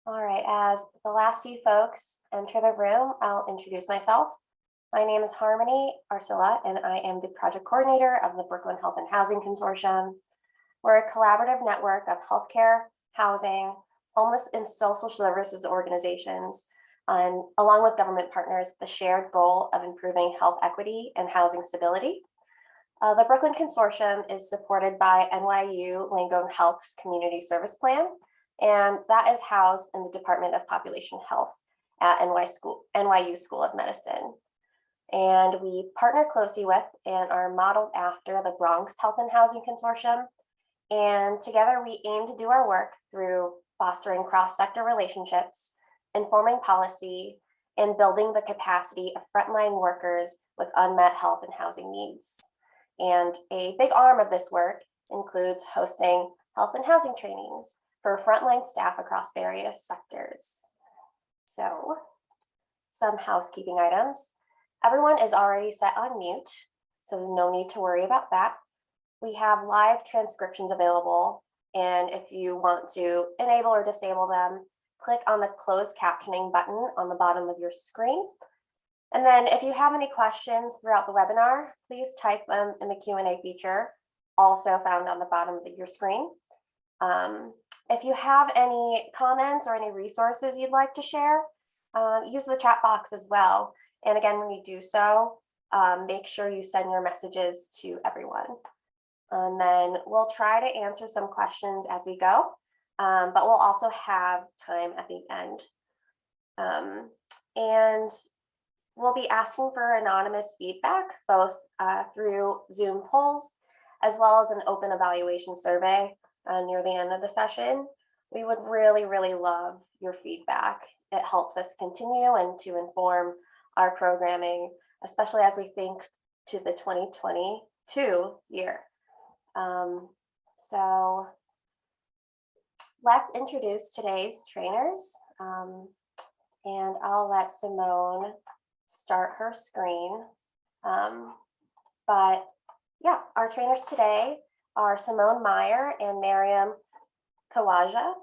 All right, as the last few folks enter the room, I'll introduce myself. My name is Harmony Arcilla, and I am the project coordinator of the Brooklyn Health and Housing Consortium. We're a collaborative network of healthcare, housing, homeless, and social services organizations, and along with government partners, the shared goal of improving health equity and housing stability. The Brooklyn Consortium is supported by NYU Langone Health's Community Service Plan, and that is housed in the Department of Population Health at NYU School of Medicine. And we partner closely with and are modeled after the Bronx Health and Housing Consortium. And together we aim to do our work through fostering cross-sector relationships, informing policy, and building the capacity of frontline workers with unmet health and housing needs. And a big arm of this work includes hosting health and housing trainings for frontline staff across various sectors. So, some housekeeping items. Everyone is already set on mute, so no need to worry about that. We have live transcriptions available, and if you want to enable or disable them, click on the closed captioning button on the bottom of your screen. And then if you have any questions throughout the webinar, please type them in the Q&A feature, also found on the bottom of your screen. If you have any comments or any resources you'd like to share, use the chat box as well. And again, when you do so, make sure you send your messages to everyone. And then we'll try to answer some questions as we go, but we'll also have time at the end. And we'll be asking for anonymous feedback, both through Zoom polls, as well as an open evaluation survey near the end of the session. We would really, really love your feedback. It helps us continue and to inform our programming, especially as we think to the 2022 year. So let's introduce today's trainers. And I'll let Simone start her screen. But yeah, our trainers today are Simone Meyer and Miriam Kawaja.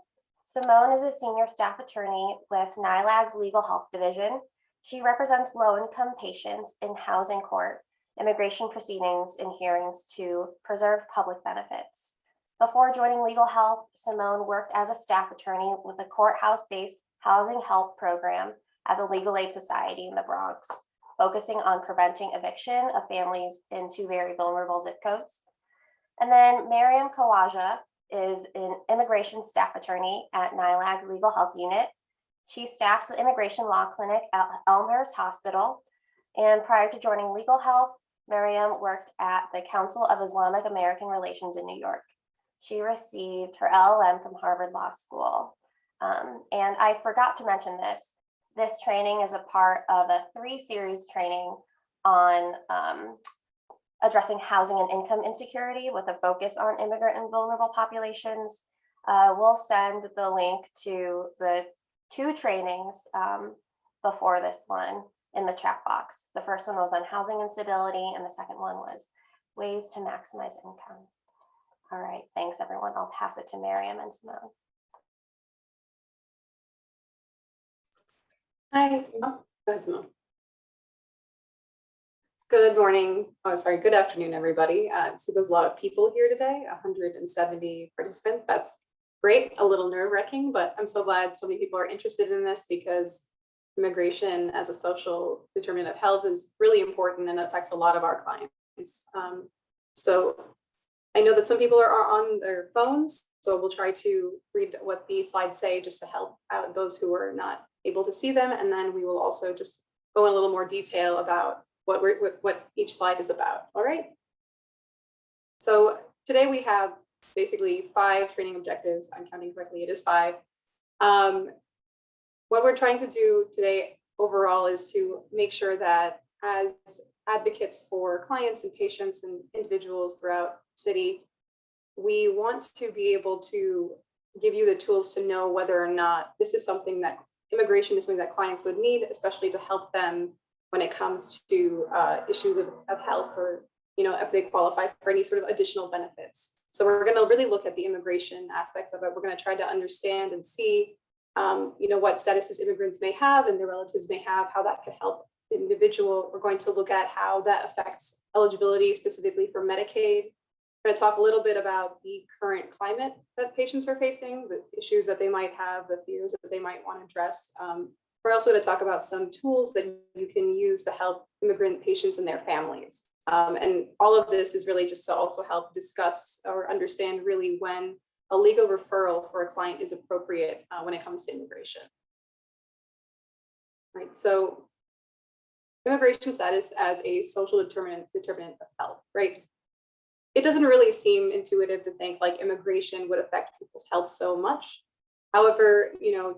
Simone is a senior staff attorney with NILAG's Legal Health Division. She represents low-income patients in housing court, immigration proceedings, and hearings to preserve public benefits. Before joining Legal Health, Simone worked as a staff attorney with a courthouse-based housing help program at the Legal Aid Society in the Bronx, focusing on preventing eviction of families in two very vulnerable zip codes. And then Miriam Kawaja is an immigration staff attorney at NILAG's Legal Health Unit. She staffs the immigration law clinic at Elmhurst Hospital. And prior to joining Legal Health, Miriam worked at the Council of Islamic American Relations in New York. She received her LLM from Harvard Law School. And I forgot to mention this. This training is a part of a 3-series training on addressing housing and income insecurity with a focus on immigrant and vulnerable populations. We'll send the link to the 2 trainings before this one in the chat box. The first one was on housing instability, and the second one was ways to maximize income. All right, thanks everyone. I'll pass it to Miriam and Simone. Hi. Oh, go ahead, Simone. Good morning. Oh, sorry. Good afternoon, everybody. So there's a lot of people here today, 170 participants. That's great. A little nerve-wracking, but I'm so glad so many people are interested in this because immigration as a social determinant of health is really important and affects a lot of our clients. So I know that some people are on their phones, so we'll try to read what the slides say just to help out those who are not able to see them. And then we will also just go in a little more detail about what each slide is about. All right. So today we have basically 5 training objectives. I'm counting correctly, it is 5. What we're trying to do today overall is to make sure that as advocates for clients and patients and individuals throughout the city, we want to be able to give you the tools to know whether or not this is something that immigration is something that clients would need, especially to help them when it comes to issues of health, or if they qualify for any sort of additional benefits. So we're going to really look at the immigration aspects of it. We're going to try to understand and see what statuses immigrants may have and their relatives may have, how that could help the individual. We're going to look at how that affects eligibility specifically for Medicaid. We're going to talk a little bit about the current climate that patients are facing, the issues that they might have, the fears that they might want to address. We're also going to talk about some tools that you can use to help immigrant patients and their families. And all of this is really just to also help discuss or understand really when a legal referral for a client is appropriate when it comes to immigration. Right, so immigration status as a social determinant of health, right? It doesn't really seem intuitive to think like immigration would affect people's health so much. However,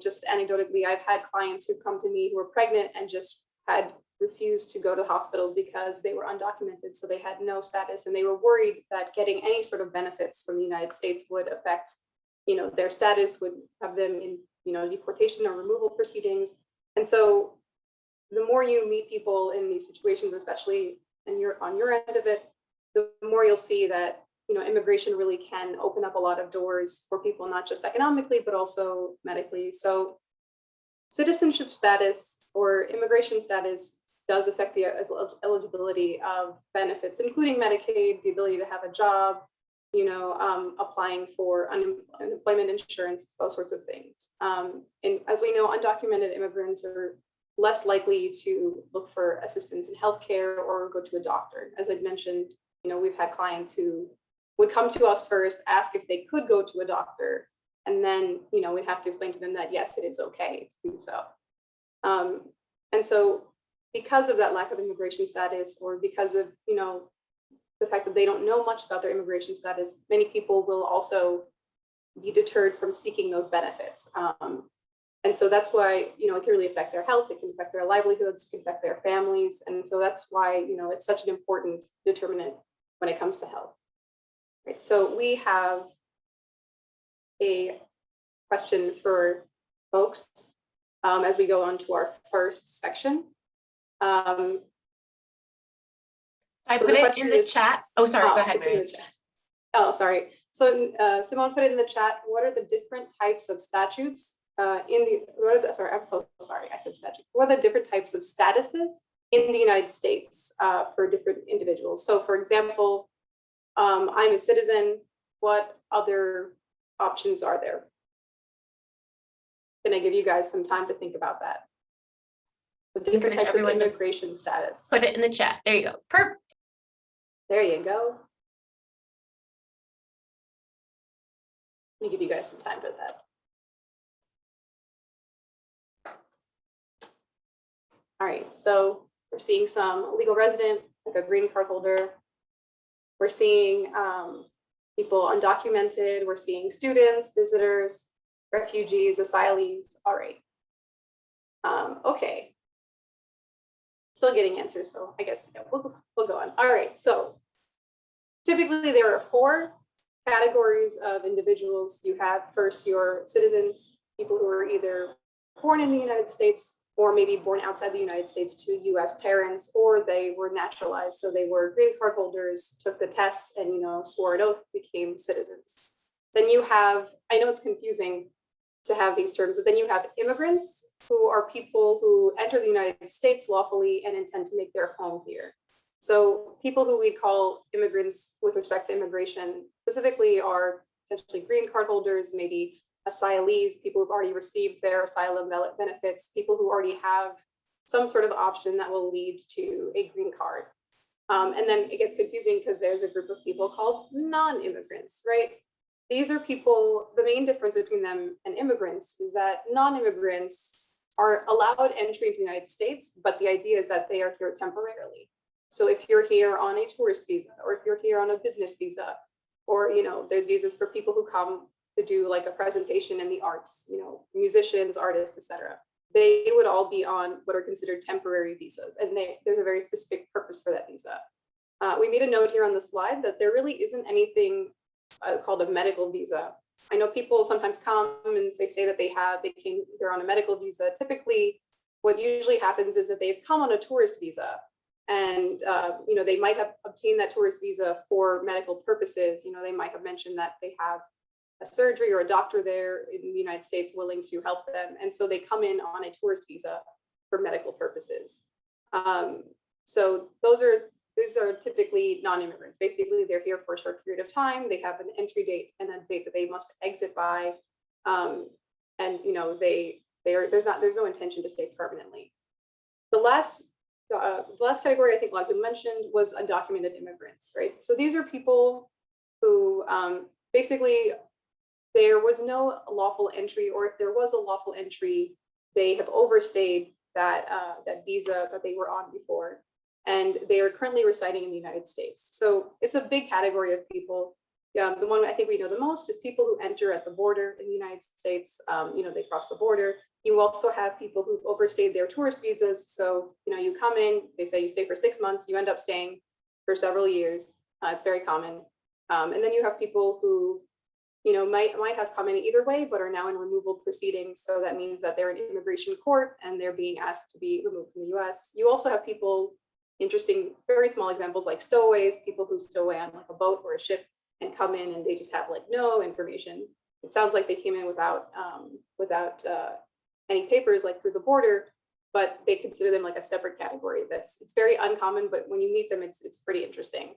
just anecdotally, I've had clients who come to me who were pregnant and just had refused to go to hospitals because they were undocumented. So they had no status and they were worried that getting any sort of benefits from the United States would affect, their status, would have them in, deportation or removal proceedings. And so the more you meet people in these situations, especially and you're on your end of it, the more you'll see that immigration really can open up a lot of doors for people, not just economically, but also medically. So citizenship status or immigration status does affect the eligibility of benefits, including Medicaid, the ability to have a job, applying for unemployment insurance, those sorts of things. And as we know, undocumented immigrants are less likely to look for assistance in healthcare or go to a doctor. As I'd mentioned, we've had clients who would come to us first, ask if they could go to a doctor, and then, we'd have to explain to them that, yes, it is okay to do so. And so because of that lack of immigration status, or because of, the fact that they don't know much about their immigration status, many people will also be deterred from seeking those benefits. And so that's why, it can really affect their health, it can affect their livelihoods, it can affect their families. And so that's why, it's such an important determinant when it comes to health. Right, so we have a question for folks as we go on to our first section. I so put it in the chat. Oh, sorry, go ahead, Mary. Oh, sorry. So Simone put it in the chat. What are the different types of statutes I'm so sorry, I said statute. What are the different types of statuses in the United States for different individuals? So for example, I'm a citizen. What other options are there? Can I give you guys some time to think about that? The different types of immigration status. Put it in the chat. There you go. Perfect. There you go. Let me give you guys some time for that. All right, so we're seeing some legal resident, like a green card holder. We're seeing people undocumented. We're seeing students, visitors, refugees, asylees. All right. Okay. Still getting answers, so I guess we'll go on. All right, so typically there are 4 categories of individuals. You have first your citizens, people who are either born in the United States or maybe born outside the United States to US parents, or they were naturalized. So they were green card holders, took the test and, swore an oath, became citizens. Then you have, I know it's confusing to have these terms, but then you have immigrants, who are people who enter the United States lawfully and intend to make their home here. So people who we call immigrants with respect to immigration specifically are essentially green card holders, maybe asylees, people who've already received their asylum benefits, people who already have some sort of option that will lead to a green card. And then it gets confusing because there's a group of people called non-immigrants, right? These are people, the main difference between them and immigrants is that non-immigrants are allowed entry into the United States, but the idea is that they are here temporarily. So if you're here on a tourist visa, or if you're here on a business visa, or, there's visas for people who come to do like a presentation in the arts, musicians, artists, etc. They would all be on what are considered temporary visas, and there's a very specific purpose for that visa. We made a note here on the slide that there really isn't anything called a medical visa. I know people sometimes come and they say that they came here on a medical visa. Typically, what usually happens is that they've come on a tourist visa, and they might have obtained that tourist visa for medical purposes. They might have mentioned that they have a surgery or a doctor there in the United States willing to help them. And so they come in on a tourist visa for medical purposes. So these are typically non-immigrants. Basically, they're here for a short period of time. They have an entry date and a date that they must exit by. And you know, there's no intention to stay permanently. The last category I think a lot of people mentioned was undocumented immigrants, right? So these are people who basically there was no lawful entry, or if there was a lawful entry, they have overstayed that visa that they were on before, and they are currently residing in the United States. So it's a big category of people. The one I think we know the most is people who enter at the border in the United States. You know, they cross the border. You also have people who've overstayed their tourist visas. So, you know, you come in, they say you stay for 6 months, you end up staying for several years. It's very common. And then you have people who, you know, might have come in either way, but are now in removal proceedings. So that means that they're in immigration court and they're being asked to be removed from the US. You also have people, interesting, very small examples like stowaways, people who stow away on like a boat or a ship and come in and they just have like no information. It sounds like they came in without any papers, like through the border, but they consider them like a separate category. It's very uncommon, but when you meet them, it's pretty interesting.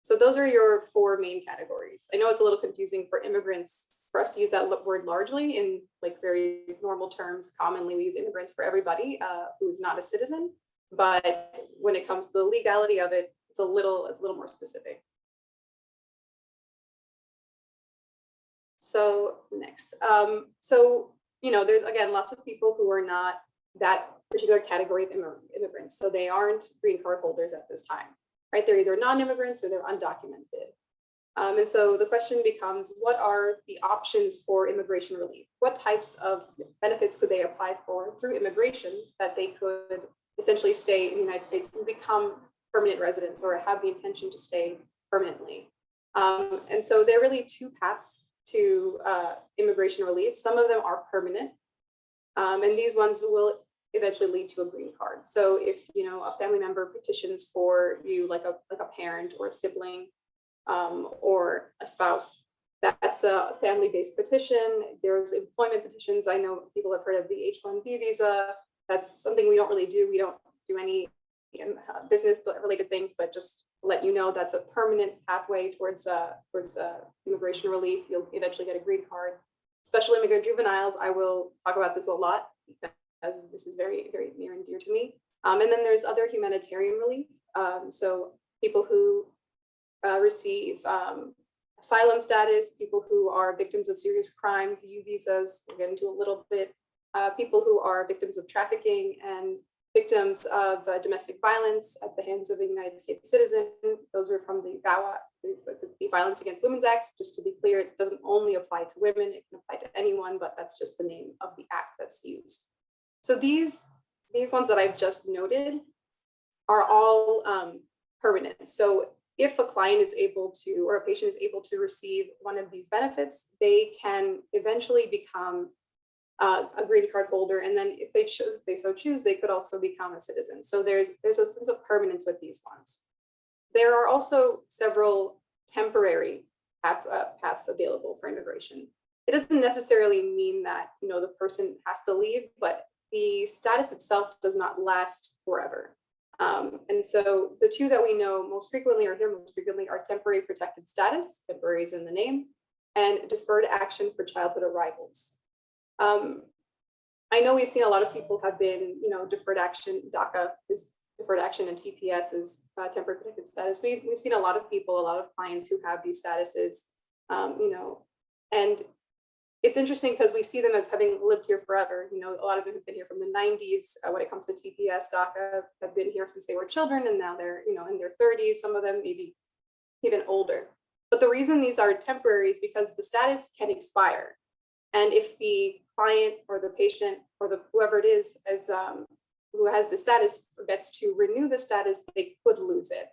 So those are your 4 main categories. I know it's a little confusing for immigrants for us to use that word largely in like very normal terms. Commonly we use immigrants for everybody who is not a citizen, but when it comes to the legality of it, it's a little more specific. So next, so you know, there's again lots of people who are not that particular category of immigrants, so they aren't green card holders at this time, right? They're either non-immigrants or they're undocumented. And so the question becomes, what are the options for immigration relief? What types of benefits could they apply for through immigration that they could essentially stay in the United States and become permanent residents or have the intention to stay permanently? And so there are really 2 paths to immigration relief. Some of them are permanent, and these ones will eventually lead to a green card. So if you know a family member petitions for you, like a parent or a sibling or a spouse, that's a family-based petition. There's employment petitions. I know people have heard of the H-1B visa. That's something we don't really do. We don't do any business-related things, but just let you know that's a permanent pathway towards immigration relief. You'll eventually get a green card. Special immigrant juveniles, I will talk about this a lot because this is very, very near and dear to me. And then there's other humanitarian relief. So people who receive asylum status, people who are victims of serious crimes, U visas, we'll get into a little bit, people who are victims of trafficking and victims of domestic violence at the hands of a United States citizen. Those are from the VAWA, the Violence Against Women's Act. Just to be clear, it doesn't only apply to women, it can apply to anyone, but that's just the name of the act that's used. So these ones that I've just noted are all permanent. So if a client is able to, or a patient is able to receive one of these benefits, they can eventually become a green card holder, and then if they so choose, they could also become a citizen. So there's a sense of permanence with these ones. There are also several temporary paths available for immigration. It doesn't necessarily mean that the person has to leave, but the status itself does not last forever. And so the 2 that we know most frequently or hear most frequently are temporary protected status, temporary is in the name, and deferred action for childhood arrivals. I know we've seen a lot of people have been, deferred action, DACA is deferred action, and TPS is temporary protected status. We've seen a lot of people, a lot of clients who have these statuses, and it's interesting because we see them as having lived here forever. A lot of them have been here from the 90s. When it comes to TPS, DACA have been here since they were children, and now they're, in their 30s, some of them maybe even older. But the reason these are temporary is because the status can expire. And if the client or the patient or whoever it is who has the status forgets to renew the status, they could lose it.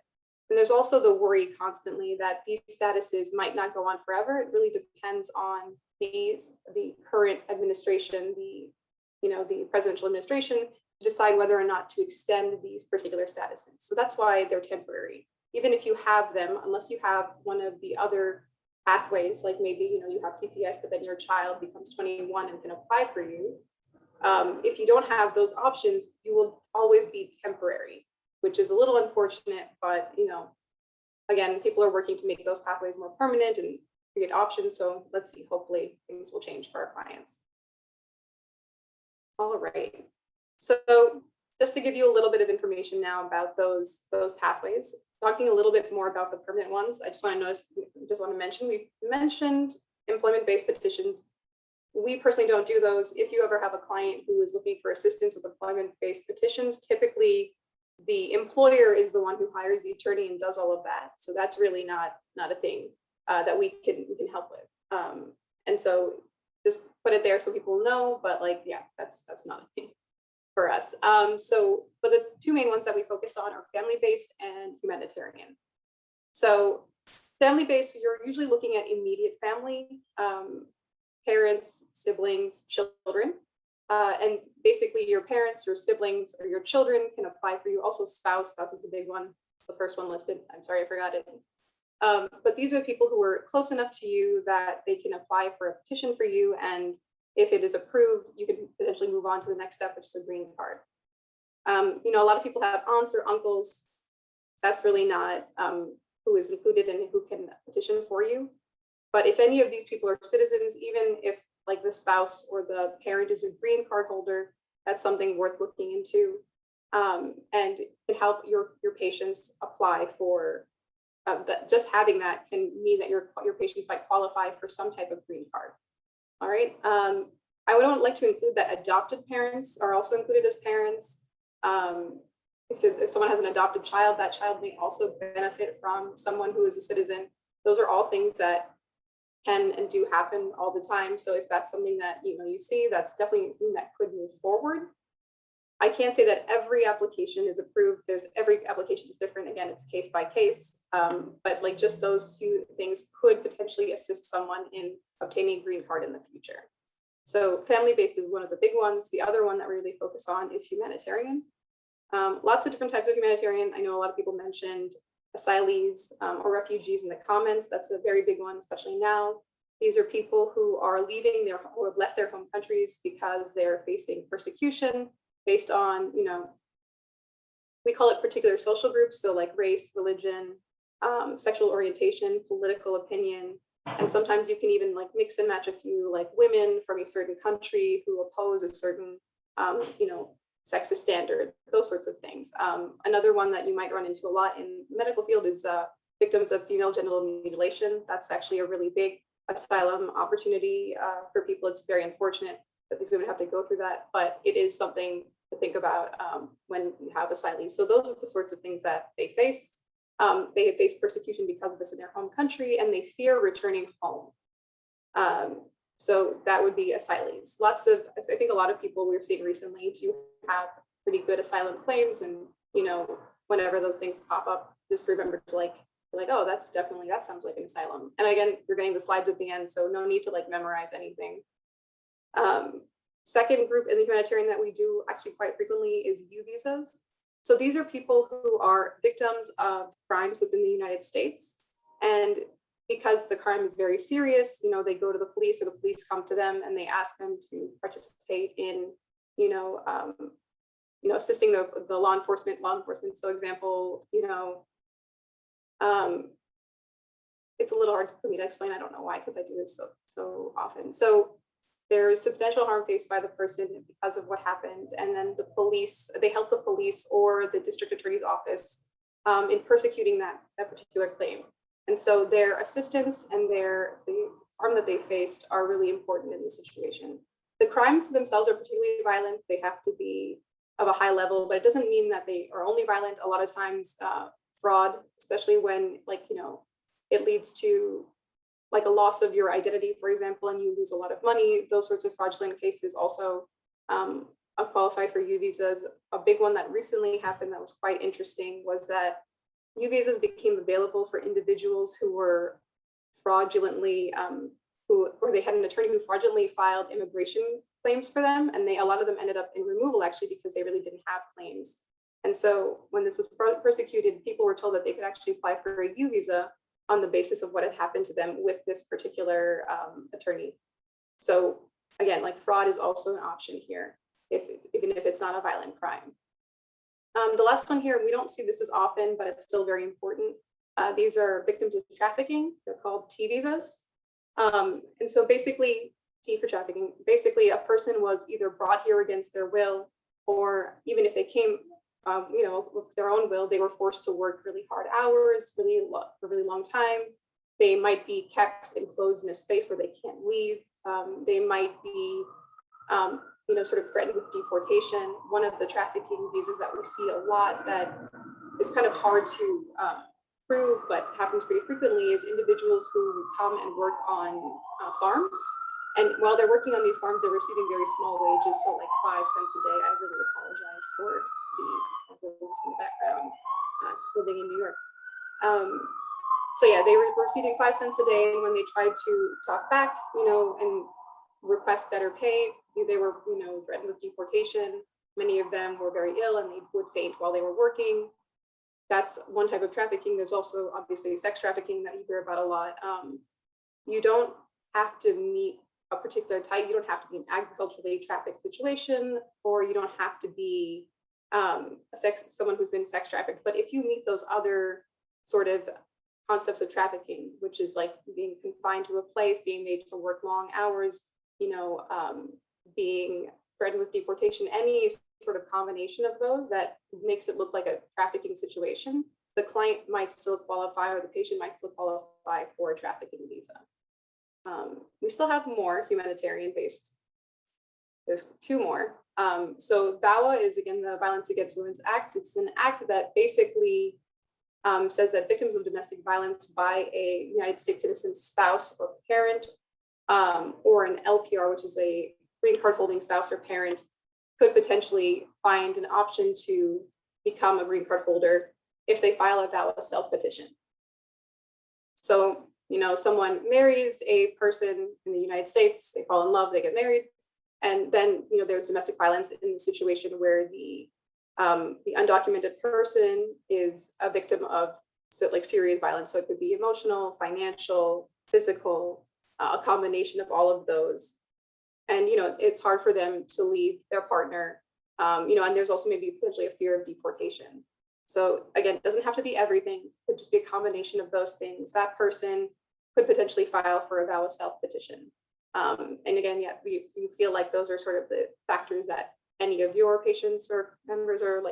And there's also the worry constantly that these statuses might not go on forever. It really depends on the current administration, the presidential administration, to decide whether or not to extend these particular statuses. So that's why they're temporary. Even if you have them, unless you have one of the other pathways, like maybe, you have TPS, but then your child becomes 21 and can apply for you. If you don't have those options, you will always be temporary, which is a little unfortunate, but again, people are working to make those pathways more permanent and create options. So let's see, hopefully things will change for our clients. All right. So just to give you a little bit of information now about those pathways, talking a little bit more about the permanent ones, I just want to mention, we've mentioned employment-based petitions. We personally don't do those. If you ever have a client who is looking for assistance with employment-based petitions, typically the employer is the one who hires the attorney and does all of that. So that's really not a thing that we can help with. And so just put it there so people know, but yeah, that's not a thing for us. But the two main ones that we focus on are family-based and humanitarian. So family-based, you're usually looking at immediate family, parents, siblings, children. And basically your parents, your siblings, or your children can apply for you. Also spouse is a big one. It's the first one listed. I'm sorry, I forgot it. But these are people who are close enough to you that they can apply for a petition for you. And if it is approved, you can potentially move on to the next step, which is a green card. A lot of people have aunts or uncles. That's really not who is included and who can petition for you. But if any of these people are citizens, even if like the spouse or the parent is a green card holder, that's something worth looking into. And can help your patients apply for that. Just having that can mean that your patients might qualify for some type of green card. All right. I would like to include that adopted parents are also included as parents. If someone has an adopted child, that child may also benefit from someone who is a citizen. Those are all things that can and do happen all the time. So if that's something that you see, that's definitely something that could move forward. I can't say that every application is approved. Every application is different. Again, it's case by case. But just those two things could potentially assist someone in obtaining a green card in the future. So family-based is one of the big ones. The other one that we really focus on is humanitarian. Lots of different types of humanitarian. I know a lot of people mentioned asylees or refugees in the comments. That's a very big one, especially now. These are people who are leaving or have left their home countries because they're facing persecution based on, we call it particular social groups. So like race, religion, sexual orientation, political opinion. And sometimes you can even mix and match a few women from a certain country who oppose a certain, sexist standard, those sorts of things. Another one that you might run into a lot in the medical field is victims of female genital mutilation. That's actually a really big asylum opportunity for people. It's very unfortunate that these women have to go through that, but it is something to think about when you have asylees. So those are the sorts of things that they face. They have faced persecution because of this in their home country, and they fear returning home. So that would be asylees. I think a lot of people we've seen recently do have pretty good asylum claims, and whenever those things pop up, just remember to oh, that sounds like an asylum. And again, you're getting the slides at the end, so no need to memorize anything. Second group in the humanitarian that we do actually quite frequently is U visas. So these are people who are victims of crimes within the United States. And because the crime is very serious, they go to the police, or the police come to them and they ask them to participate in, assisting the law enforcement. So example, it's a little hard for me to explain. I don't know why, because I do this so often. So there's substantial harm faced by the person because of what happened. And then they help the police or the district attorney's office in persecuting that particular claim. And so their assistance and the harm that they faced are really important in this situation. The crimes themselves are particularly violent. They have to be of a high level, but it doesn't mean that they are only violent. A lot of times fraud, especially when it leads to a loss of your identity, for example, and you lose a lot of money. Those sorts of fraudulent cases also qualify for U visas. A big one that recently happened that was quite interesting was that U visas became available for individuals who were fraudulently, or they had an attorney who fraudulently filed immigration claims for them, and a lot of them ended up in removal actually because they really didn't have claims. And so when this was persecuted, people were told that they could actually apply for a U visa on the basis of what had happened to them with this particular attorney. So again, like fraud is also an option here, even if it's not a violent crime. The last one here, we don't see this as often, but it's still very important. These are victims of trafficking. They're called T visas. And so basically, T for trafficking, basically a person was either brought here against their will, or even if they came, with their own will, they were forced to work really hard hours, for a really long time. They might be kept enclosed in a space where they can't leave. They might be, sort of threatened with deportation. One of the trafficking visas that we see a lot that is kind of hard to prove, but happens pretty frequently, is individuals who come and work on farms. And while they're working on these farms, they're receiving very small wages, so like 5 cents a day. I really apologize for the ambulance in the background. It's living in New York. So yeah, they were receiving 5 cents a day, and when they tried to talk back, and request better pay, they were, threatened with deportation. Many of them were very ill, and they would faint while they were working. That's one type of trafficking. There's also obviously sex trafficking that you hear about a lot. You don't have to meet a particular type. You don't have to be an agriculturally trafficked situation, or you don't have to be someone who's been sex trafficked. But if you meet those other sort of concepts of trafficking, which is like being confined to a place, being made to work long hours, being threatened with deportation, any sort of combination of those that makes it look like a trafficking situation, the client might still qualify, or the patient might still qualify for a trafficking visa. We still have more humanitarian based. There's 2 more. So VAWA is, again, the Violence Against Women's Act. It's an act that basically says that victims of domestic violence by a United States citizen spouse or parent, or an LPR, which is a green card holding spouse or parent, could potentially find an option to become a green card holder if they file a VAWA self-petition. So, someone marries a person in the United States, they fall in love, they get married, and then, there's domestic violence in the situation where the undocumented person is a victim of serious violence. So it could be emotional, financial, physical, a combination of all of those. And, it's hard for them to leave their partner, and there's also maybe potentially a fear of deportation. So again, it doesn't have to be everything, it could just be a combination of those things. That person could potentially file for a VAWA self-petition. And again, yeah, if you feel like those are sort of the factors that any of your patients or members are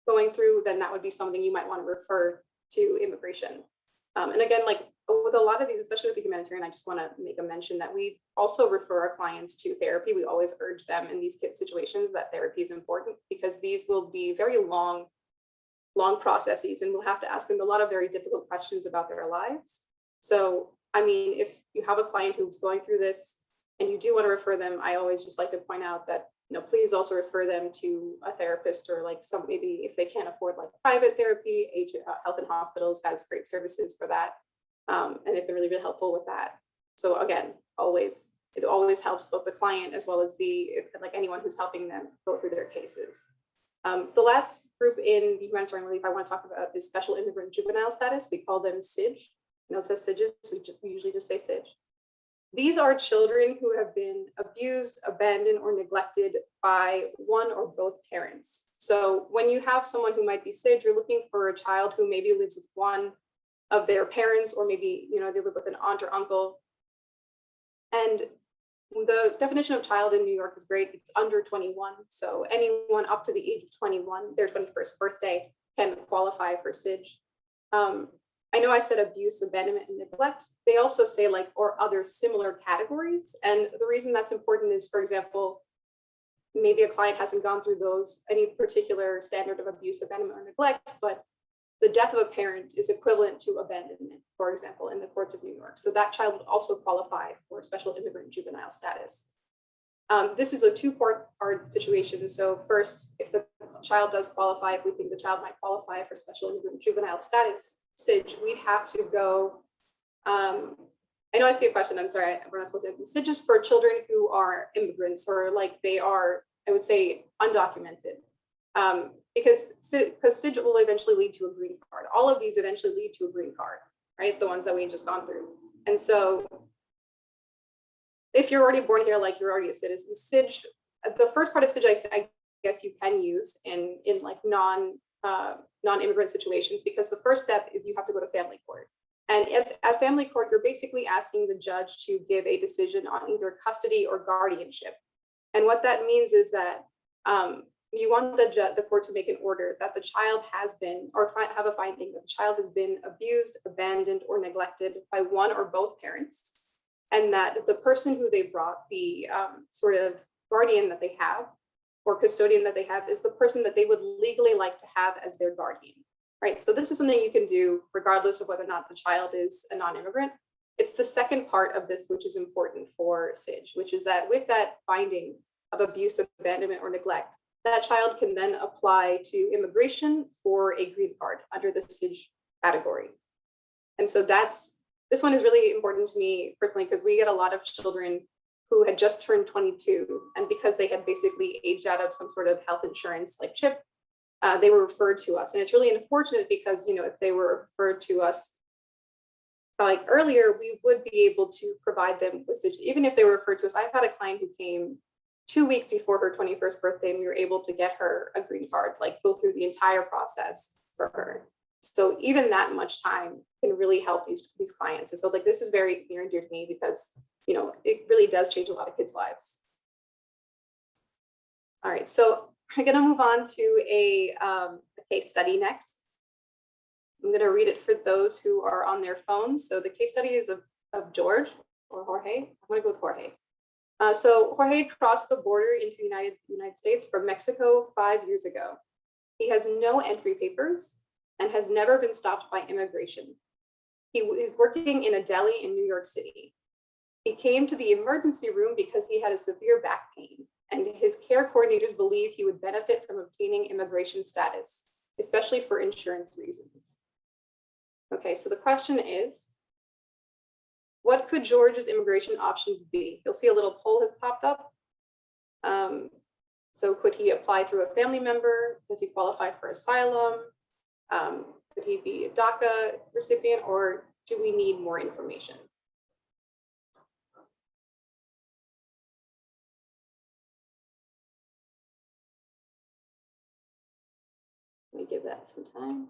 going through, then that would be something you might want to refer to immigration. And again, with a lot of these, especially with the humanitarian, I just want to make a mention that we also refer our clients to therapy. We always urge them in these situations that therapy is important, because these will be very long processes, and we'll have to ask them a lot of very difficult questions about their lives. So, I mean, if you have a client who's going through this and you do want to refer them, I always just like to point out that, please also refer them to a therapist, or maybe if they can't afford private therapy, Health and Hospitals has great services for that. And they've been really, really helpful with that. So again, it always helps both the client as well as anyone who's helping them go through their cases. The last group in the humanitarian relief I want to talk about is special immigrant juvenile status. We call them SIJ. It says SIJs, we usually just say SIJ. These are children who have been abused, abandoned, or neglected by one or both parents. So when you have someone who might be SIJ, you're looking for a child who maybe lives with one of their parents, or maybe they live with an aunt or uncle. And the definition of child in New York is great. It's under 21. So anyone up to the age of 21, their 21st birthday, can qualify for SIJ. I know I said abuse, abandonment, and neglect. They also say or other similar categories. And the reason that's important is, for example, maybe a client hasn't gone through any particular standard of abuse, abandonment, or neglect, but the death of a parent is equivalent to abandonment, for example, in the courts of New York. So that child would also qualify for special immigrant juvenile status. This is a 2-part situation. So first, if the child does qualify, if we think the child might qualify for special immigrant juvenile status, SIJ, we'd have to go, I know I see a question, I'm sorry, we're not supposed to answer. SIJ is for children who are immigrants, or they are, I would say, undocumented. Because SIJ will eventually lead to a green card. All of these eventually lead to a green card. right? The ones that we just gone through. And so if you're already born here, like you're already a citizen, SIJ, the first part of SIJ, I guess you can use in like non-immigrant situations, because the first step is you have to go to family court. And if at family court, you're basically asking the judge to give a decision on either custody or guardianship. And what that means is that you want the court to make an order that the child has been, or have a finding that the child has been abused, abandoned, or neglected by one or both parents, and that the person who they brought, the sort of guardian that they have, or custodian that they have, is the person that they would legally like to have as their guardian, right? So this is something you can do regardless of whether or not the child is a non-immigrant. It's the second part of this which is important for SIJ, which is that with that finding of abuse, abandonment, or neglect, that child can then apply to immigration for a green card under the SIJ category. And so this one is really important to me personally, because we get a lot of children who had just turned 22, and because they had basically aged out of some sort of health insurance like CHIP, they were referred to us. And it's really unfortunate because, you know, if they were referred to us like earlier, we would be able to provide them with, even if they were referred to us. I've had a client who came 2 weeks before her 21st birthday, and we were able to get her a green card, like go through the entire process for her. So even that much time can really help these clients. And so like, this is very near and dear to me because, you know, it really does change a lot of kids' lives. All right, so I'm gonna move on to a case study next. I'm gonna read it for those who are on their phones. So the case study is of George or Jorge. I'm gonna go with Jorge. So Jorge crossed the border into the United States from Mexico 5 years ago. He has no entry papers and has never been stopped by immigration. He is working in a deli in New York City. He came to the emergency room because he had a severe back pain, and his care coordinators believe he would benefit from obtaining immigration status, especially for insurance reasons. Okay, so the question is, what could George's immigration options be? You'll see a little poll has popped up. So could he apply through a family member? Does he qualify for asylum? Could he be a DACA recipient, or do we need more information? Let me give that some time.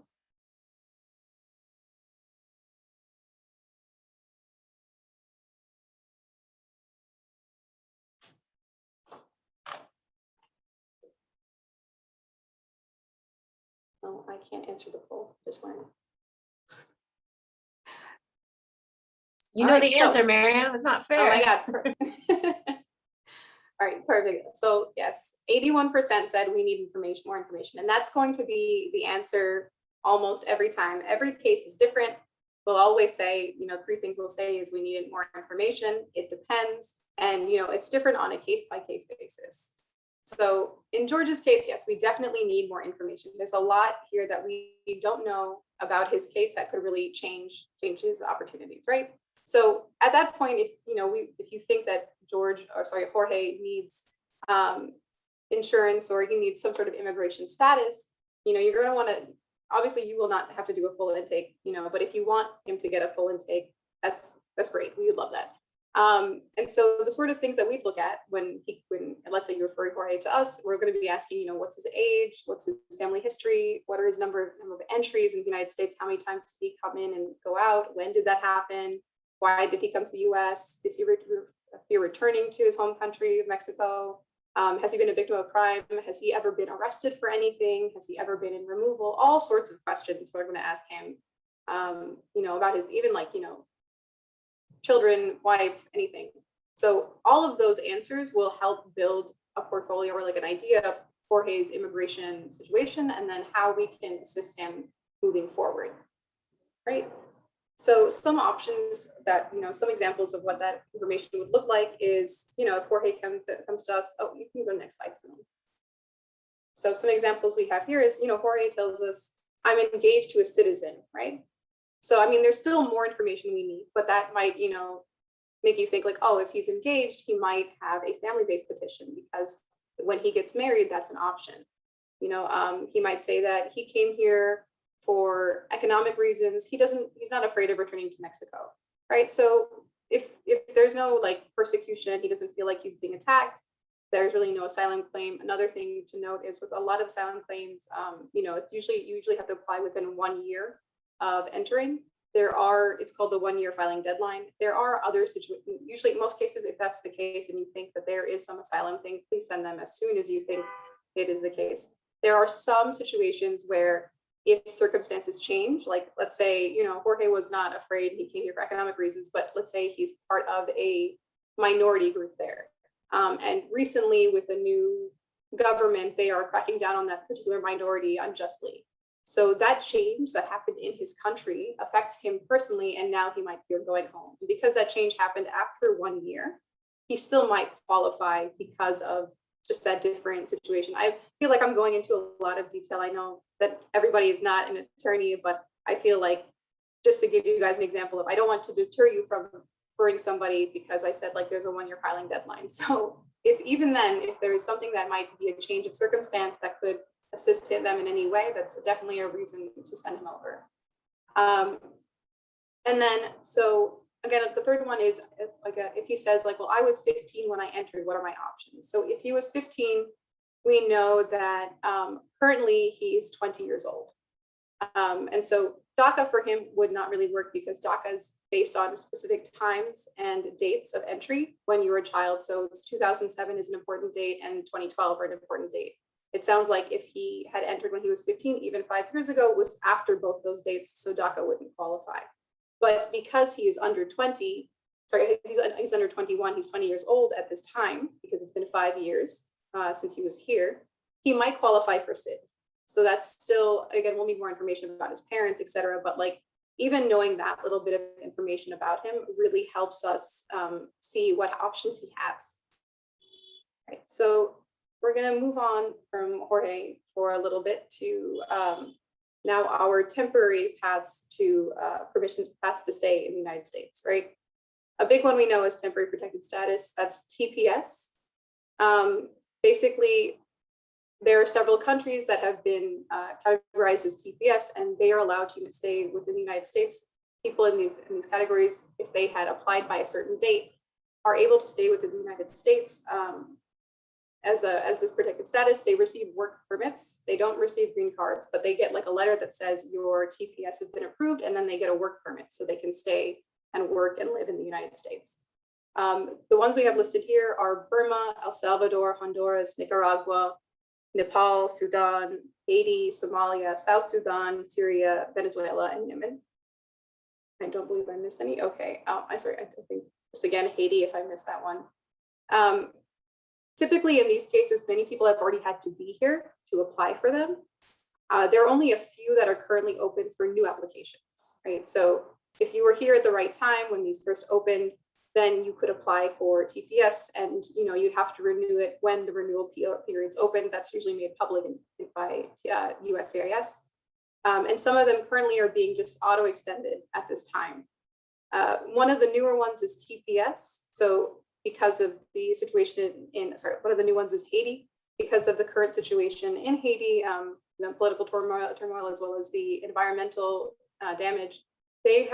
Oh, I can't answer the poll, just learn. You All know right, the so- answer, Miriam. It's not fair. Oh my God. All right, perfect. So yes, 81% said we need information, more information. And that's going to be the answer almost every time. Every case is different. We'll always say, you know, 3 things we'll say is we need more information. It depends. And, you know, it's different on a case by case basis. So in George's case, yes, we definitely need more information. There's a lot here that we don't know about his case that could really change his opportunities, right? So at that point, if you know, if you think that Jorge needs insurance, or he needs some sort of immigration status, you know, you're going to want to, obviously you will not have to do a full intake, you know, but if you want him to get a full intake, that's great. We would love that. And so the sort of things that we'd look at when let's say you refer Jorge to us, we're going to be asking, you know, what's his age, what's his family history, what are his number of entries in the United States, how many times did he come in and go out, when did that happen, why did he come to the US, is he returning to his home country of Mexico, has he been a victim of crime, has he ever been arrested for anything, has he ever been in removal, all sorts of questions we're going to ask him, you know, about his, even like, you know, children, wife, anything. So all of those answers will help build a portfolio or like an idea of Jorge's immigration situation, and then how we can assist him moving forward, right? So some options that, you know, some examples of what that information would look like is, you know, if Jorge comes to us, oh, you can go to the next slide. So some examples we have here is, you know, Jorge tells us, I'm engaged to a citizen, right? So, I mean, there's still more information we need, but that might, you know, make you think like, oh, if he's engaged, he might have a family-based petition, because when he gets married, that's an option. You know, he might say that he came here for economic reasons, he's not afraid of returning to Mexico, right? So if there's no like persecution, he doesn't feel like he's being attacked, there's really no asylum claim. Another thing to note is with a lot of asylum claims, it's you usually have to apply within 1 year of entering. It's called the 1 year filing deadline. There are other situations, usually in most cases, if that's the case and you think that there is some asylum thing, please send them as soon as you think it is the case. There are some situations where if circumstances change, like let's say, Jorge was not afraid, he came here for economic reasons, but let's say he's part of a minority group there. And recently with the new government, they are cracking down on that particular minority unjustly. So that change that happened in his country affects him personally, and now he might be going home. And because that change happened after 1 year, he still might qualify because of just that different situation. I feel like I'm going into a lot of detail. I know that everybody is not an attorney, but I feel like just to give you guys an example of, I don't want to deter you from referring somebody because I said like there's a 1 year filing deadline. So if even then, if there is something that might be a change of circumstance that could assist them in any way, that's definitely a reason to send him over. And then, so again, the third one is if he says like, well, I was 15 when I entered, what are my options? So if he was 15, we know that currently he's 20 years old. And so DACA for him would not really work because DACA is based on specific times and dates of entry when you were a child. So it's 2007 is an important date and 2012 are an important date. It sounds like if he had entered when he was 15, even 5 years ago, was after both those dates, so DACA wouldn't qualify. But because he is under 20, sorry, he's under 21, he's 20 years old at this time, because it's been 5 years since he was here, he might qualify for CID. So that's still, again, we'll need more information about his parents, et cetera, but like even knowing that little bit of information about him really helps us see what options he has. Right, so we're going to move on from Jorge for a little bit to now our temporary paths to paths to stay in the United States, right? A big one we know is temporary protected status, that's TPS. Basically, there are several countries that have been categorized as TPS, and they are allowed to stay within the United States. People in these categories, if they had applied by a certain date, are able to stay within the United States as this protected status. They receive work permits. They don't receive green cards, but they get like a letter that says your TPS has been approved, and then they get a work permit so they can stay and work and live in the United States. The ones we have listed here are Burma, El Salvador, Honduras, Nicaragua, Nepal, Sudan, Haiti, Somalia, South Sudan, Syria, Venezuela, and Yemen. I don't believe I missed any. Okay, I think just again, Haiti, if I missed that one. Typically in these cases, many people have already had to be here to apply for them. There are only a few that are currently open for new applications, right? So if you were here at the right time when these first opened, then you could apply for TPS, and you'd have to renew it when the renewal period's open. That's usually made public by USCIS. And some of them currently are being just auto extended at this time. One of the newer ones is TPS. So because of the situation one of the new ones is Haiti. Because of the current situation in Haiti, the political turmoil as well as the environmental damage, they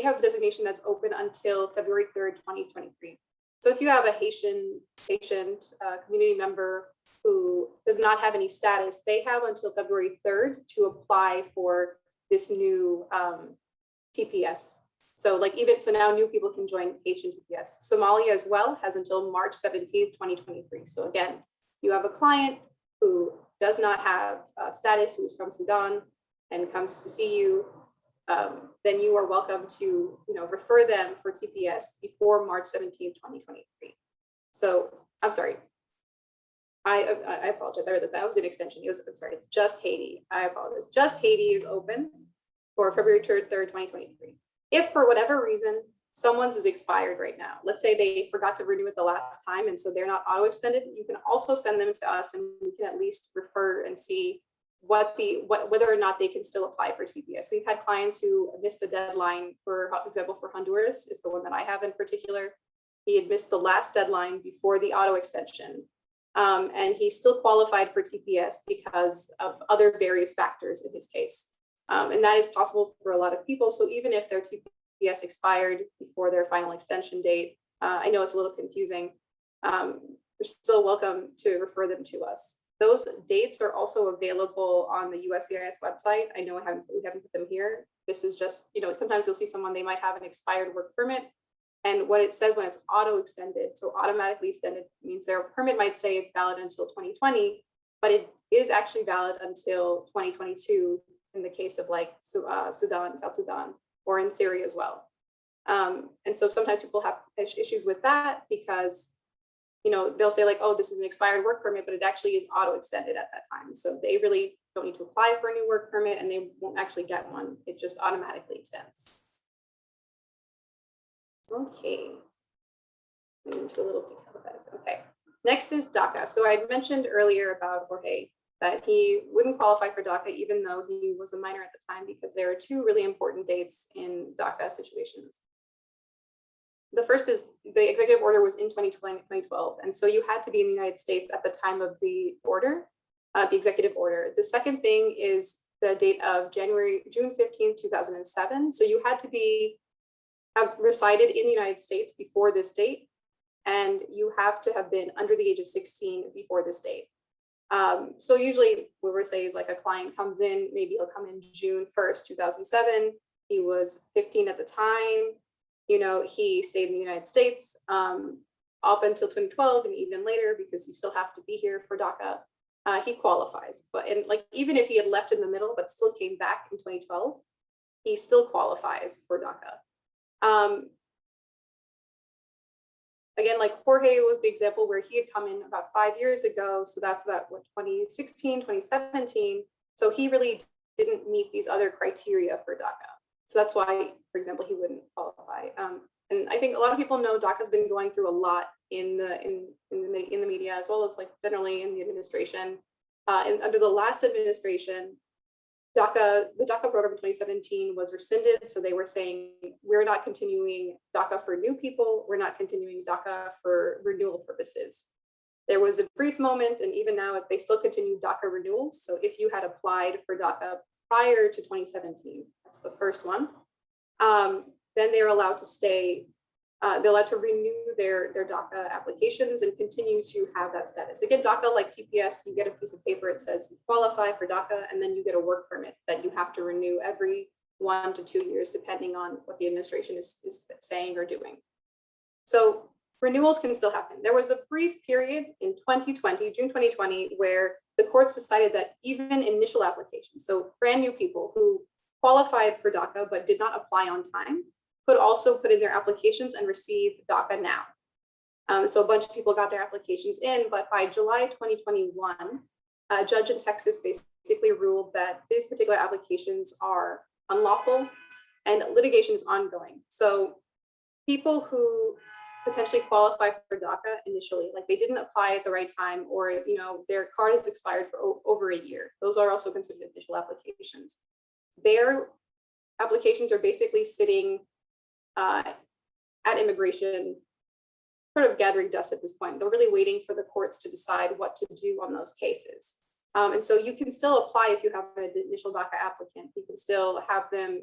have designation that's open until February 3rd, 2023. So if you have a Haitian patient, community member who does not have any status, they have until February 3rd to apply for this new TPS. So now new people can join Haitian TPS. Somalia as well has until March 17th, 2023. So again, you have a client who does not have status, who's from Sudan and comes to see you, then you are welcome to refer them for TPS before March 17th, 2023. So I'm sorry. I apologize. I read that was an extension. It's just Haiti. I apologize. Just Haiti is open for February 3rd, 2023. If for whatever reason, someone's is expired right now, let's say they forgot to renew it the last time, and so they're not auto extended, you can also send them to us and we can at least refer and see whether or not they can still apply for TPS. We've had clients who missed the deadline. For example, for Honduras is the one that I have in particular. He had missed the last deadline before the auto extension. And he still qualified for TPS because of other various factors in his case. And that is possible for a lot of people. So even if their TPS expired before their final extension date, I know it's a little confusing, you're still welcome to refer them to us. Those dates are also available on the USCIS website. I know we haven't put them here. This is just, sometimes you'll see someone, they might have an expired work permit. And what it says when it's auto extended, so automatically extended means their permit might say it's valid until 2020, but it is actually valid until 2022 in the case of like Sudan, South Sudan, or in Syria as well. And so sometimes people have issues with that because they'll say like, oh, this is an expired work permit, but it actually is auto extended at that time. So they really don't need to apply for a new work permit and they won't actually get one. It just automatically extends. Okay. Into a little detail about it. Okay. Next is DACA. So I mentioned earlier about Jorge that he wouldn't qualify for DACA even though he was a minor at the time because there are two really important dates in DACA situations. The first is the executive order was in 2012. And so you had to be in the United States at the time of the order, the executive order. The second thing is the date of June 15, 2007. So you had to have resided in the United States before this date, and you have to have been under the age of 16 before this date. So usually what we're saying is like a client comes in, maybe he'll come in June 1st, 2007. He was 15 at the time. He stayed in the United States up until 2012 and even later because you still have to be here for DACA. He qualifies, even if he had left in the middle but still came back in 2012, he still qualifies for DACA. Again, like Jorge was the example where he had come in about 5 years ago. So that's about 2016, 2017. So he really didn't meet these other criteria for DACA. So that's why, for example, he wouldn't qualify. And I think a lot of people know DACA has been going through a lot in the media, as well as like generally in the administration. And under the last administration, the DACA program in 2017 was rescinded. So they were saying, we're not continuing DACA for new people. We're not continuing DACA for renewal purposes. There was a brief moment, and even now they still continue DACA renewals. So if you had applied for DACA prior to 2017, that's the first one, then they're allowed to stay, they're allowed to renew their DACA applications and continue to have that status. Again, DACA, like TPS, you get a piece of paper, it says you qualify for DACA, and then you get a work permit that you have to renew every 1 to 2 years, depending on what the administration is saying or doing. So renewals can still happen. There was a brief period in 2020, June 2020, where the courts decided that even initial applications, so brand new people who qualified for DACA but did not apply on time, could also put in their applications and receive DACA now. So a bunch of people got their applications in, but by July 2021, a judge in Texas basically ruled that these particular applications are unlawful and litigation is ongoing. So people who potentially qualify for DACA initially, like they didn't apply at the right time, or their card is expired for over a year, those are also considered initial applications. Their applications are basically sitting at immigration, sort of gathering dust at this point. They're really waiting for the courts to decide what to do on those cases. And so you can still apply if you have an initial DACA applicant. You can still have them,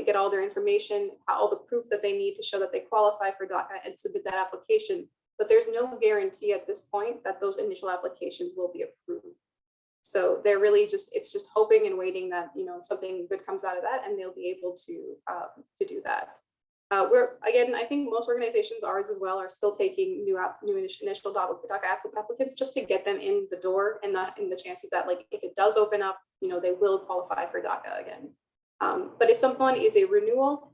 get all their information, all the proof that they need to show that they qualify for DACA and submit that application. But there's no guarantee at this point that those initial applications will be approved. So they're really it's just hoping and waiting that, something good comes out of that and they'll be able to do that. Again, I think most organizations, ours as well, are still taking new initial DACA applicants just to get them in the door, and the chances that, like, if it does open up, they will qualify for DACA again. But if someone is a renewal,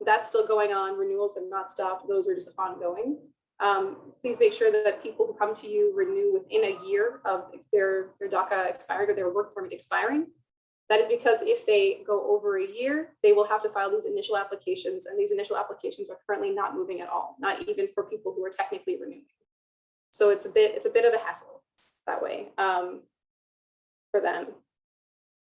that's still going on. Renewals have not stopped. Those are just ongoing. Please make sure that people who come to you renew within a year of their DACA expiring or their work permit expiring. That is because if they go over a year, they will have to file these initial applications, and these initial applications are currently not moving at all, not even for people who are technically renewing. So it's a bit of a hassle that way for them.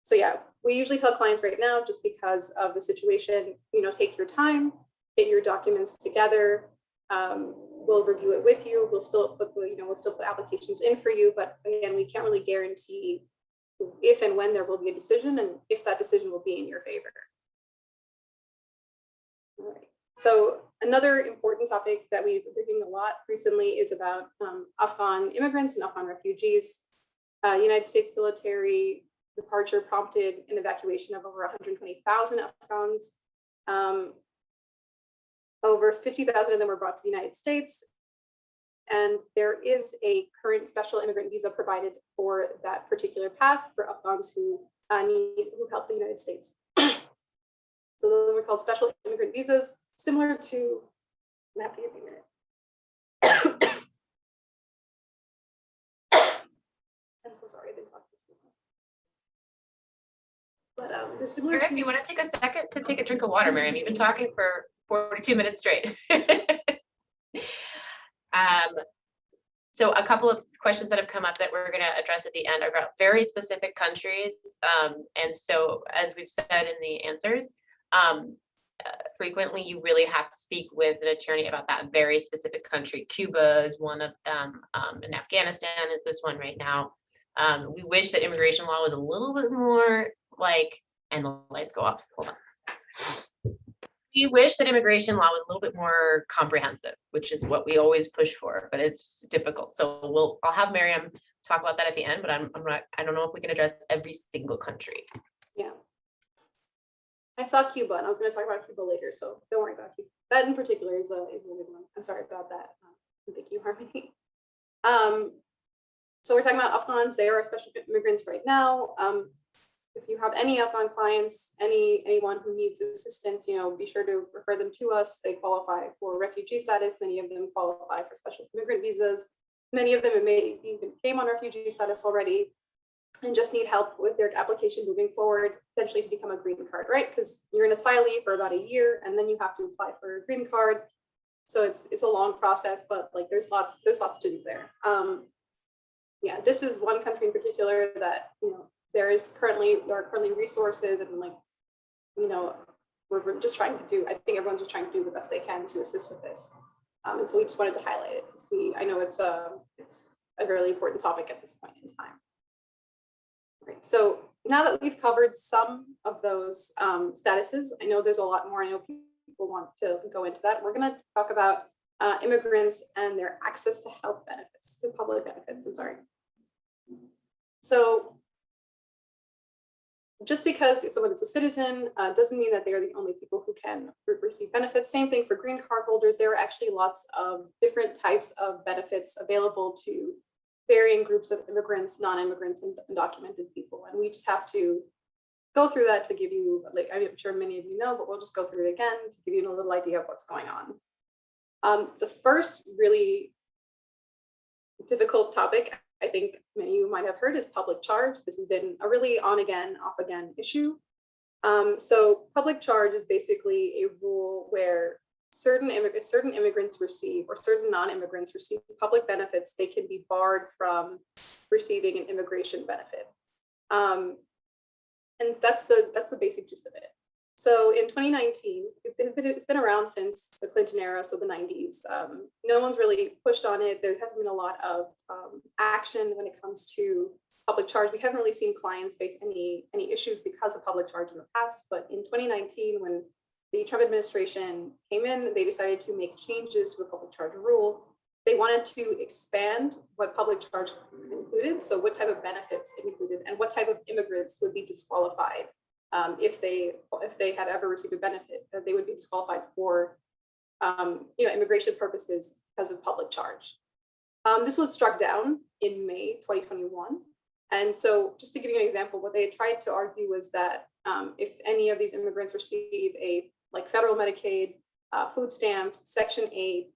So yeah, we usually tell clients right now, just because of the situation, take your time, get your documents together. We'll review it with you. We'll still put applications in for you, but again, we can't really guarantee if and when there will be a decision, and if that decision will be in your favor. All right. So another important topic that we've been thinking a lot recently is about Afghan immigrants and Afghan refugees. United States military departure prompted an evacuation of over 120,000 Afghans. Over 50,000 of them were brought to the United States. And there is a current special immigrant visa provided for that particular path for Afghans who who help the United States. So those are called special immigrant visas, similar to, I'm happy to give you a minute. I'm so sorry, I've been talking. But they're similar If to. you want to take a second to take a drink of water, Miriam, you've been talking for 42 minutes straight. So a couple of questions that have come up that we're going to address at the end are about very specific countries. And so, as we've said in the answers, frequently you really have to speak with an attorney about that very specific country. Cuba is one of them, and Afghanistan is this one right now. We wish that immigration law was a little bit more like, and the lights go off, hold on. We wish that immigration law was a little bit more comprehensive, which is what we always push for, but it's difficult. So I'll have Miriam talk about that at the end, but I don't know if we can address every single country. Yeah. I saw Cuba, and I was going to talk about Cuba later, so don't worry about Cuba. That in particular is a good one. I'm sorry about that. Thank you, Harmony. So we're talking about Afghans. They are special immigrants right now. If you have any Afghan clients, anyone who needs assistance, be sure to refer them to us. They qualify for refugee status. Many of them qualify for special immigrant visas. Many of them may even came on refugee status already and just need help with their application moving forward, potentially to become a green card, right? Because you're an asylee for about a year, and then you have to apply for a green card. So it's a long process, but like there's lots to do there. Yeah, this is one country in particular that there are currently resources, and we're just trying to do. I think everyone's just trying to do the best they can to assist with this, and so we just wanted to highlight it because I know it's a really important topic at this point in time. Right. So now that we've covered some of those statuses, I know there's a lot more. I know people want to go into that. We're going to talk about immigrants and their access to health benefits, to public benefits. I'm sorry. So just because someone is a citizen doesn't mean that they are the only people who can receive benefits. Same thing for green card holders. There are actually lots of different types of benefits available to varying groups of immigrants, non-immigrants, and undocumented people. And we just have to go through that to give you, like I'm sure many of you know, but we'll just go through it again to give you a little idea of what's going on. The first really difficult topic, I think many of you might have heard, is public charge. This has been a really on again, off again issue. So public charge is basically a rule where certain immigrants receive, or certain non-immigrants receive public benefits. They can be barred from receiving an immigration benefit. And that's the basic gist of it. So in 2019, it's been around since the Clinton era, so the 90s. No one's really pushed on it. There hasn't been a lot of action when it comes to public charge. We haven't really seen clients face any issues because of public charge in the past. But in 2019, when the Trump administration came in, they decided to make changes to the public charge rule. They wanted to expand what public charge included, so what type of benefits it included, and what type of immigrants would be disqualified if they had ever received a benefit, that they would be disqualified for immigration purposes because of public charge. This was struck down in May 2021. And so just to give you an example, what they had tried to argue was that if any of these immigrants receive like federal Medicaid, food stamps, Section 8,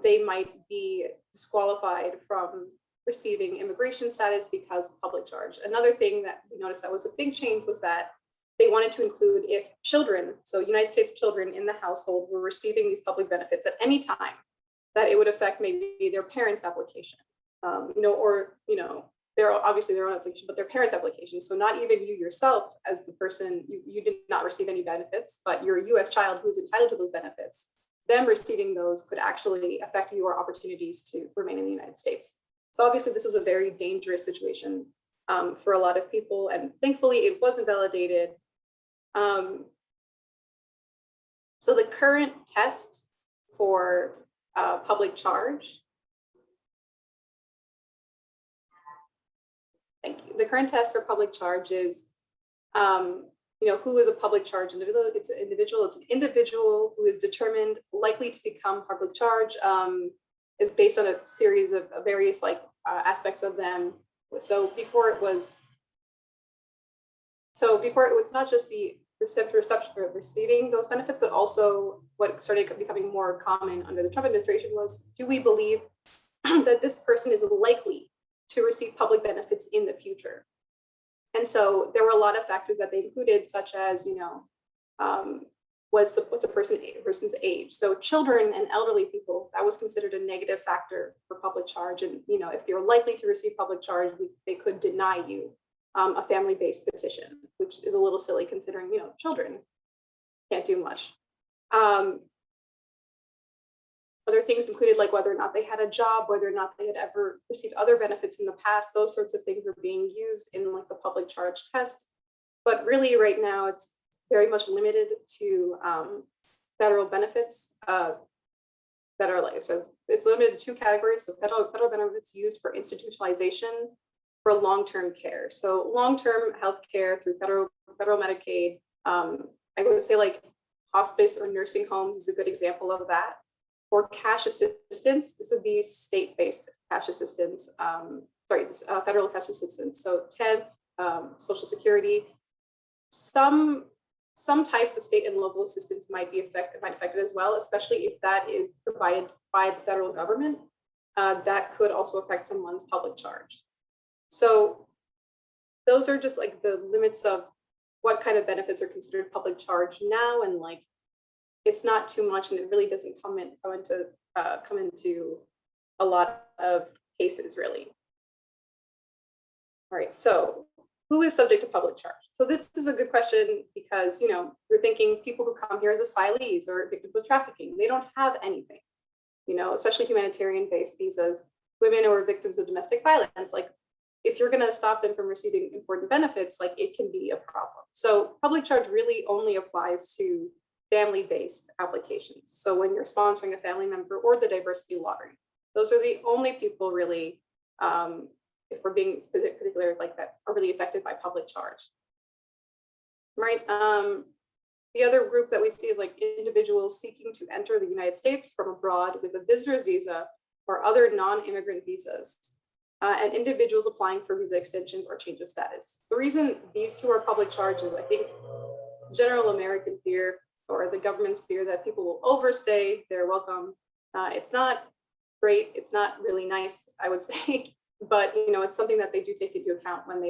they might be disqualified from receiving immigration status because of public charge. Another thing that we noticed that was a big change was that they wanted to include if children, so United States children in the household, were receiving these public benefits at any time, that it would affect maybe their parents' application, they're obviously their own application, but their parents' application. So not even you yourself as the person, you did not receive any benefits, but you're a US child who's entitled to those benefits. Them receiving those could actually affect your opportunities to remain in the United States. So obviously this was a very dangerous situation for a lot of people, and thankfully it wasn't validated. So the current test for public charge, thank you. The current test for public charge is, who is a public charge individual? It's an individual who is determined likely to become public charge, is based on a series of various aspects of them. So before it was not just the reception of receiving those benefits, but also what started becoming more common under the Trump administration was, do we believe that this person is likely to receive public benefits in the future? And so there were a lot of factors that they included, such as, what's a person's age. So children and elderly people, that was considered a negative factor for public charge. And, if you're likely to receive public charge, they could deny you a family-based petition, which is a little silly considering, children can't do much. Other things included like whether or not they had a job, whether or not they had ever received other benefits in the past. Those sorts of things were being used in the public charge test. But really right now it's very much limited to federal benefits that are so it's limited to 2 categories. So federal benefits used for institutionalization for long-term care. So long-term health care through federal Medicaid. I would say hospice or nursing homes is a good example of that. For cash assistance, this would be state-based cash assistance, federal cash assistance. So TED, Social Security. Some types of state and local assistance might be affected as well, especially if that is provided by the federal government. That could also affect someone's public charge. So those are just the limits of what kind of benefits are considered public charge now, and it's not too much, and it really doesn't come into a lot of cases really. All right, so who is subject to public charge? So this is a good question because you're thinking people who come here as asylees or victims of trafficking, they don't have anything, especially humanitarian-based visas, women or victims of domestic violence. If you're going to stop them from receiving important benefits, it can be a problem. So public charge really only applies to family-based applications. So when you're sponsoring a family member or the diversity lottery, those are the only people really, if we're being particular like that, are really affected by public charge. Right. The other group that we see is individuals seeking to enter the United States from abroad with a visitor's visa or other non-immigrant visas, and individuals applying for visa extensions or change of status. The reason these 2 are public charge is, I think, general American fear or the government's fear that people will overstay their welcome. It's not great. It's not really nice, I would say, but it's something that they do take into account when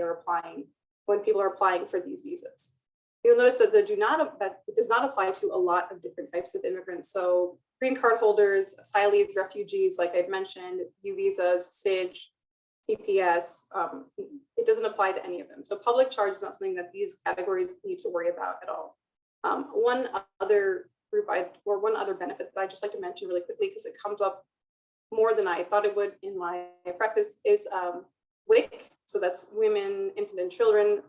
people are applying for these visas. You'll notice that it does not apply to a lot of different types of immigrants. So green card holders, asylees, refugees, like I've mentioned, U visas, SIJ, TPS, it doesn't apply to any of them. So public charge is not something that these categories need to worry about at all. One other benefit that I'd just like to mention really quickly, because it comes up more than I thought it would in my practice, is WIC. So that's women, infant, and children.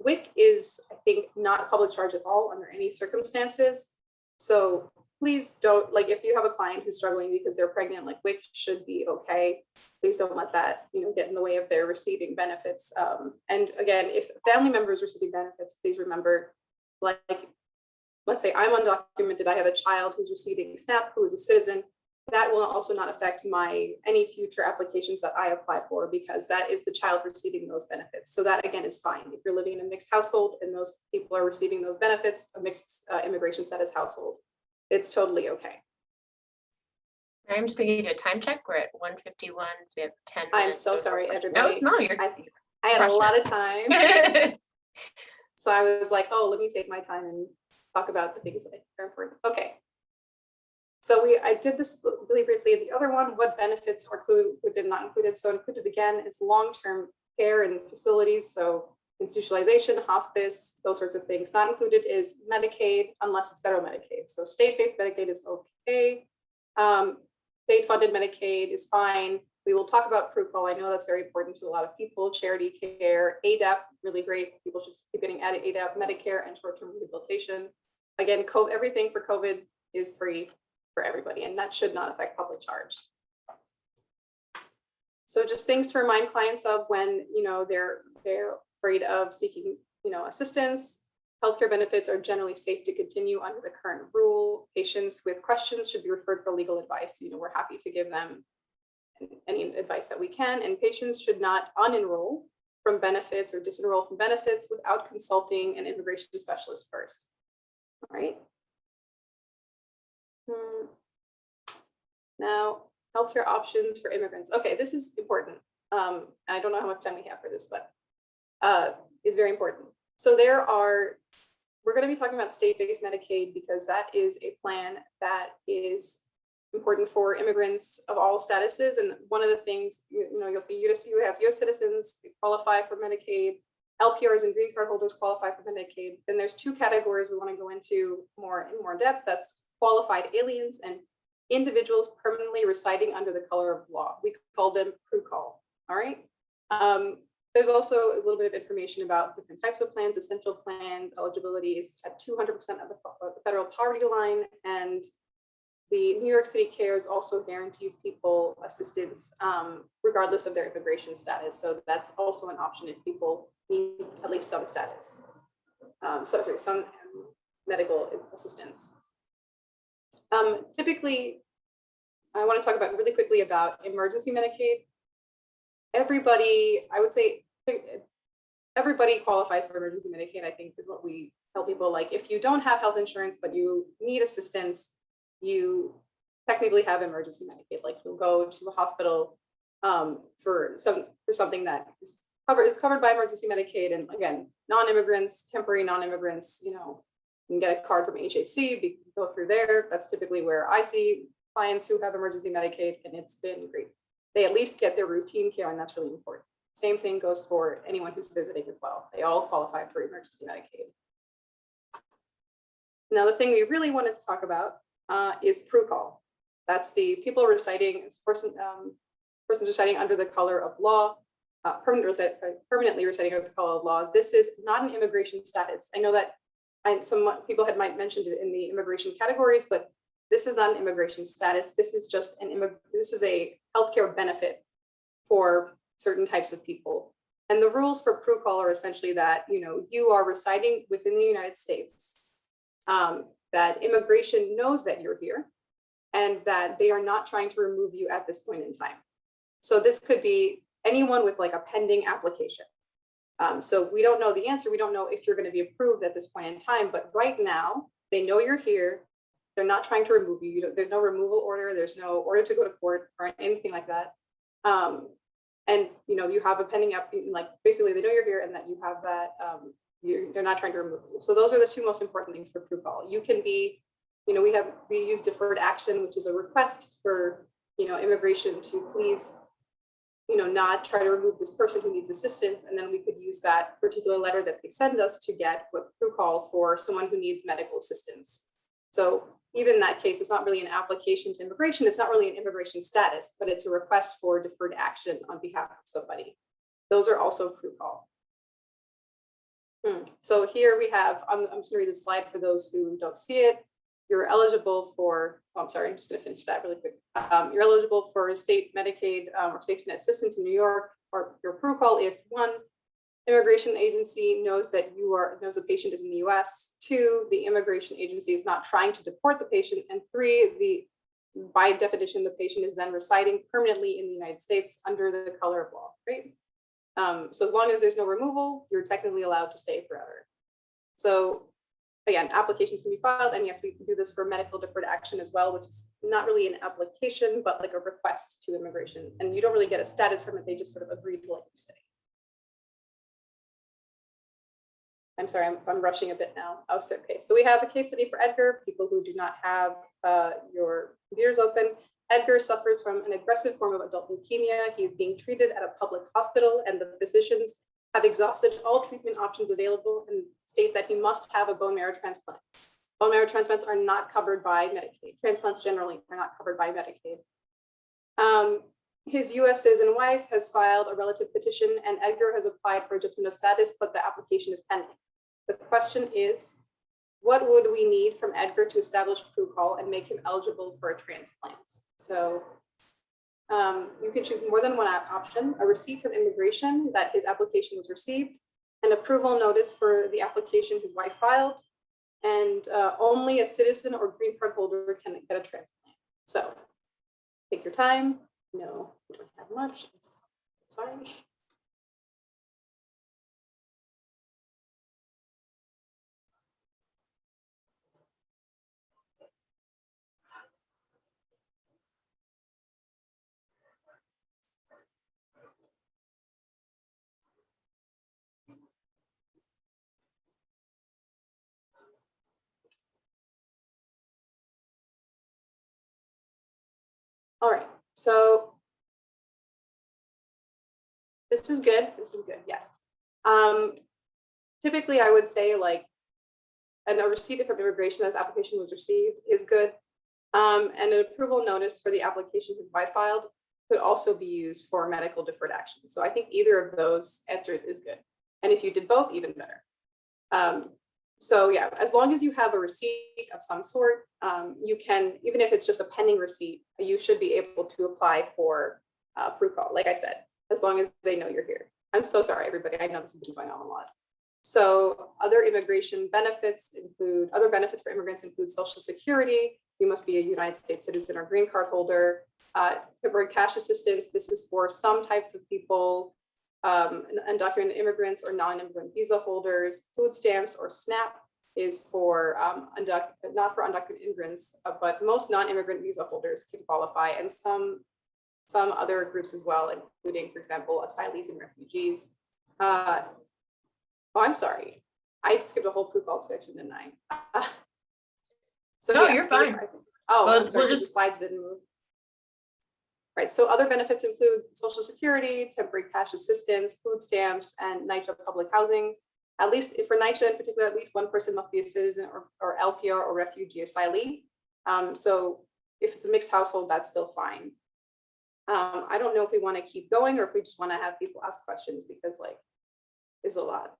WIC is, I think, not public charge at all under any circumstances. So please don't, if you have a client who's struggling because they're pregnant, WIC should be okay. Please don't let that, get in the way of their receiving benefits. And again, if family members receiving benefits, please remember, let's say I'm undocumented, I have a child who's receiving SNAP, who is a citizen, that will also not affect any future applications that I apply for, because that is the child receiving those benefits. So that again is fine. If you're living in a mixed household and those people are receiving those benefits, a mixed immigration status household, it's totally okay. I'm just gonna give you a time check. We're at 1:51, so we have 10 minutes. I'm so sorry, everybody. No, I had a lot of time. So I was like, oh, let me take my time and talk about the things that are important. Okay. So I did this really briefly. The other one, what benefits are included, not included. So included again is long-term care and facilities. So institutionalization, hospice, those sorts of things. Not included is Medicaid, unless it's federal Medicaid. So state-based Medicaid is okay. state-funded Medicaid is fine. We will talk about PRUCOL. I know that's very important to a lot of people. Charity care, ADAP, really great. People should keep getting added ADAP, Medicare, and short-term rehabilitation. Again, everything for COVID is free for everybody, and that should not affect public charge. So just things to remind clients of when they're afraid of seeking assistance. Healthcare benefits are generally safe to continue under the current rule. Patients with questions should be referred for legal advice. We're happy to give them any advice that we can, and patients should not unenroll from benefits or disenroll from benefits without consulting an immigration specialist first. All right. Now, healthcare options for immigrants. Okay, this is important. I don't know how much time we have for this, but it's very important. So we're going to be talking about state-based Medicaid because that is a plan that is important for immigrants of all statuses. And one of the things, you'll see you have US citizens qualify for Medicaid, LPRs and green card holders qualify for Medicaid. Then there's two categories we want to go into in more depth. That's qualified aliens and individuals permanently residing under the color of law. We call them PRUCOL. All right. There's also a little bit of information about different types of plans, essential plans, eligibility is at 200% of the federal poverty line, and the New York City CARES also guarantees people assistance regardless of their immigration status. So that's also an option if people need at least some status, some medical assistance. Typically, I want to talk about really quickly about emergency Medicaid. Everybody, I would say everybody qualifies for emergency Medicaid, I think is what we tell people. Like if you don't have health insurance, but you need assistance, you technically have emergency Medicaid. Like you'll go to a hospital for something that is covered by emergency Medicaid. And again, non-immigrants, temporary non-immigrants, you can get a card from HHC, go through there. That's typically where I see clients who have emergency Medicaid, and it's been great. They at least get their routine care, and that's really important. Same thing goes for anyone who's visiting as well. They all qualify for emergency Medicaid. Now, the thing we really wanted to talk about is PRUCOL. That's the people residing, persons residing under the color of law, permanently residing under the color of law. This is not an immigration status. I know that some people might mentioned it in the immigration categories, but this is not an immigration status. This is just this is a healthcare benefit for certain types of people. And the rules for PRUCOL are essentially that you are residing within the United States, that immigration knows that you're here, and that they are not trying to remove you at this point in time. So this could be anyone with like a pending application. So we don't know the answer. We don't know if you're going to be approved at this point in time, but right now they know you're here. They're not trying to remove you. There's no removal order. There's no order to go to court or anything like that. And you have a pending app, like basically they know you're here and that you have that, they're not trying to remove you. So those are the two most important things for PRUCOL. You can be, we use deferred action, which is a request for, immigration to please, not try to remove this person who needs assistance. And then we could use that particular letter that they send us to get what PRUCOL for someone who needs medical assistance. So even in that case, it's not really an application to immigration. It's not really an immigration status, but it's a request for deferred action on behalf of somebody. Those are also PRUCOL. So here we have, I'm just going to read the slide for those who don't see it. You're eligible for, I'm sorry, I'm just going to finish that really quick. You're eligible for state Medicaid or safety net assistance in New York, or your PRUCOL if one, immigration agency knows that knows the patient is in the US. 2, the immigration agency is not trying to deport the patient. And 3, by definition, the patient is then residing permanently in the United States under the color of law, right? So as long as there's no removal, you're technically allowed to stay forever. So again, applications can be filed, and yes, we can do this for medical deferred action as well, which is not really an application, but like a request to immigration. And you don't really get a status from it. They just sort of agree to let you stay. I'm sorry, I'm rushing a bit now. Oh, so, okay. So we have a case study for Edgar. People who do not have your computers open. Edgar suffers from an aggressive form of adult leukemia. He is being treated at a public hospital, and the physicians have exhausted all treatment options available and state that he must have a bone marrow transplant. Bone marrow transplants are not covered by Medicaid. Transplants generally are not covered by Medicaid. His US citizen wife has filed a relative petition and Edgar has applied for adjustment of status, but the application is pending. The question is, what would we need from Edgar to establish protocol and make him eligible for a transplant? So you can choose more than one option: a receipt from immigration that his application was received, an approval notice for the application his wife filed, and only a citizen or green card holder can get a transplant. So take your time. No, we don't have much. Sorry. All right, so this is good. This is good. Yes. Typically, I would say like a receipt from immigration that the application was received is good. And an approval notice for the application his wife filed could also be used for medical deferred action. So I think either of those answers is good. And if you did both, even better. So yeah, as long as you have a receipt of some sort, you can, even if it's just a pending receipt, you should be able to apply for proof-call, like I said, as long as they know you're here. I'm so sorry, everybody. I know this has been going on a lot. So other immigration benefits include, other benefits for immigrants include Social Security. You must be a United States citizen or green card holder. Temporary cash assistance. This is for some types of people, undocumented immigrants or non-immigrant visa holders. Food stamps or SNAP is for not for undocumented immigrants, but most non-immigrant visa holders can qualify, and some other groups as well, including, for example, asylees and refugees. Oh, I'm sorry. I skipped a whole protocol section, didn't I? So No, yeah, you're fine. Oh, Well, I'm sorry, we'll the slides didn't move. Right, so other benefits include Social Security, temporary cash assistance, food stamps, and NYCHA public housing. At least for NYCHA in particular, at least one person must be a citizen or LPR or refugee asylee. So if it's a mixed household, that's still fine. I don't know if we want to keep going or if we just want to have people ask questions, because like, it's a lot.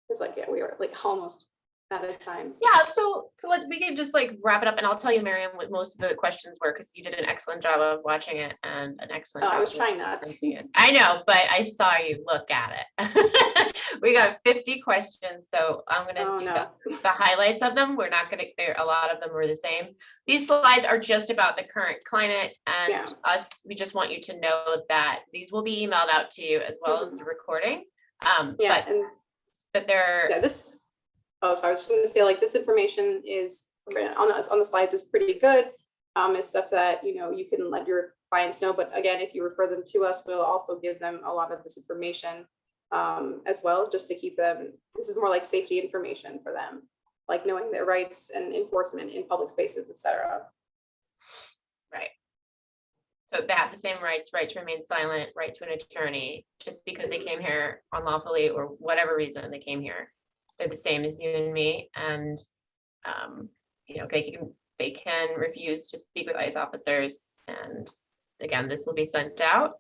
It's like, yeah, we are like almost out of time. Yeah, so we can just like wrap it up, and I'll tell you, Miriam, what most of the questions were, because you did an excellent job of watching it and an excellent job. I was trying not to. It. I know, but I saw you look at it. We got 50 questions, so I'm gonna do the highlights of them. We're not gonna, a lot of them were the same. These slides are just about the current climate and us. We just want you to know that these will be emailed out to you as well as the recording. But they're this. Oh, so I was just going to say, like, this information is on the slides is pretty good. It's stuff that, you know, you can let your clients know. But again, if you refer them to us, we'll also give them a lot of this information as well, just to keep them. This is more like safety information for them, like knowing their rights and enforcement in public spaces, etc. Right. So they have the same rights: right to remain silent, right to an attorney. Just because they came here unlawfully or whatever reason they came here, they're the same as you and me. And you know, they can refuse to speak with ICE officers. And again, this will be sent out.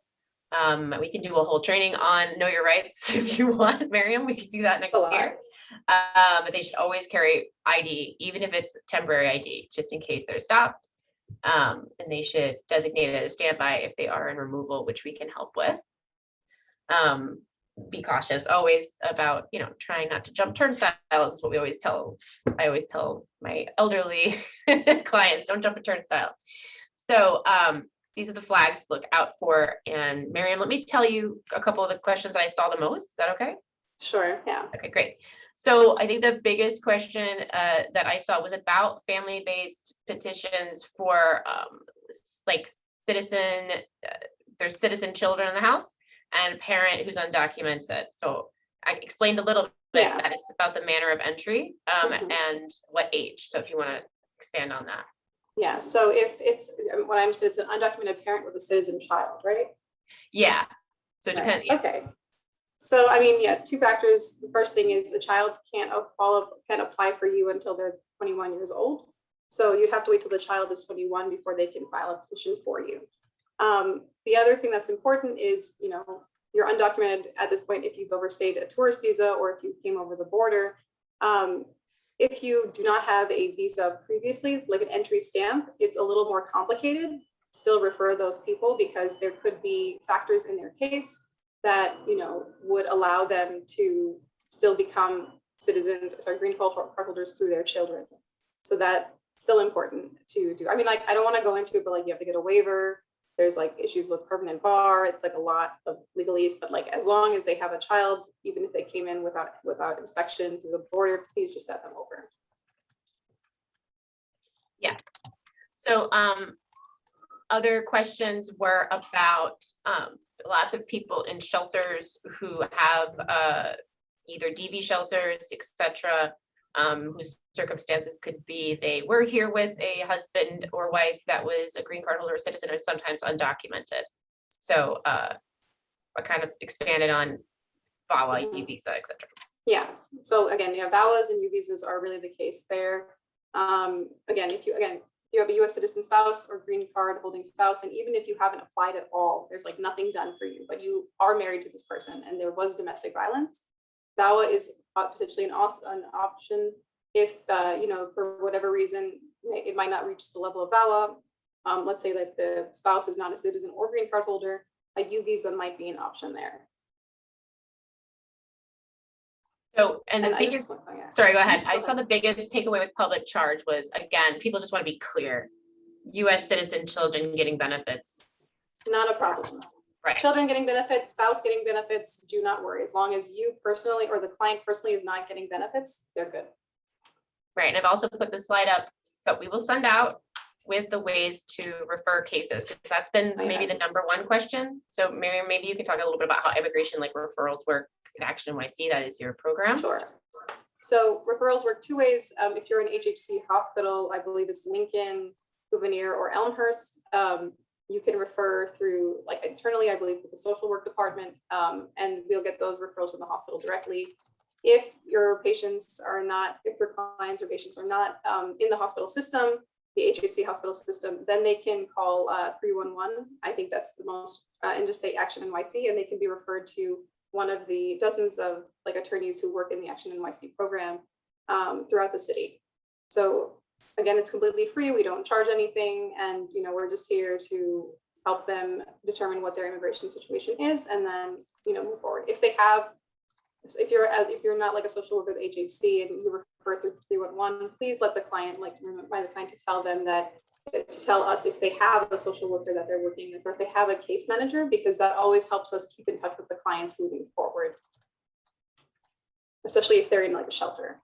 We can do a whole training on know your rights if you want, Miriam. We could do that next year. But they should always carry ID, even if it's temporary ID, just in case they're stopped. And they should designate it as standby if they are in removal, which we can help with. Be cautious always about, you know, trying not to jump turnstiles is what we always tell. I always tell my elderly clients, don't jump a turnstile. So these are the flags to look out for. And Miriam, let me tell you a couple of the questions that I saw the most. Is that okay? Sure, yeah. Okay, great. So I think the biggest question that I saw was about family-based petitions for like there's citizen children in the house and a parent who's undocumented. So I explained a little bit that it's about the manner of entry and what age. So if you want to expand on that. Yeah, so if it's, what I understood, it's an undocumented parent with a citizen child, right? Yeah, so it depends. Yeah. Okay. So, I mean, yeah, two factors. The first thing is the child can't apply for you until they're 21 years old. So you have to wait till the child is 21 before they can file a petition for you. The other thing that's important is, you're undocumented at this point if you've overstayed a tourist visa or if you came over the border. If you do not have a visa previously, like an entry stamp, it's a little more complicated. Still refer those people because there could be factors in their case that, would allow them to still become green card holders through their children. So that's still important to do. I mean, I don't want to go into it, but you have to get a waiver. There's issues with permanent bar. It's a lot of legalese, but as long as they have a child, even if they came in without inspection through the border, please just send them over. Yeah. So other questions were about lots of people in shelters who have either DV shelters, etc., whose circumstances could be they were here with a husband or wife that was a green card holder or citizen, or sometimes undocumented. So I kind of expanded on VAWA, U visa, etc. Yeah. So again, VAWAs and U visas are really the case there. Again, if you have a U.S. citizen spouse or green card holding spouse, and even if you haven't applied at all, there's nothing done for you, but you are married to this person and there was domestic violence, VAWA is potentially an option if, for whatever reason, it might not reach the level of VAWA. Let's say that the spouse is not a citizen or green card holder, a U visa might be an option there. So, and the biggest, sorry, go ahead. I saw the biggest takeaway with public charge was, again, people just want to be clear. U.S. citizen children getting benefits. Not a problem. Right. Children getting benefits, spouse getting benefits, do not worry. As long as you personally or the client personally is not getting benefits, they're good. Right, and I've also put the slide up that we will send out with the ways to refer cases. That's been maybe the #1 question. So Miriam, maybe you can talk a little bit about how immigration referrals work at Action NYC. That is your program. Sure. So referrals work 2 ways. If you're an HHC hospital, I believe it's Lincoln, Gouverneur, or Elmhurst. You can refer through, internally, I believe, with the social work department, and we'll get those referrals from the hospital directly. If your patients are not, if your clients or patients are not in the hospital system, the HHC hospital system, then they can call 311. I think that's the most, and just say Action NYC, and they can be referred to one of the dozens of attorneys who work in the Action NYC program throughout the city. So again, it's completely free. We don't charge anything. And, we're just here to help them determine what their immigration situation is and then, move forward. If you're not a social worker with HHC and you refer through 311, please let the client, remind the client to tell them that, to tell us if they have a social worker that they're working with or if they have a case manager, because that always helps us keep in touch with the clients moving forward, especially if they're in a shelter.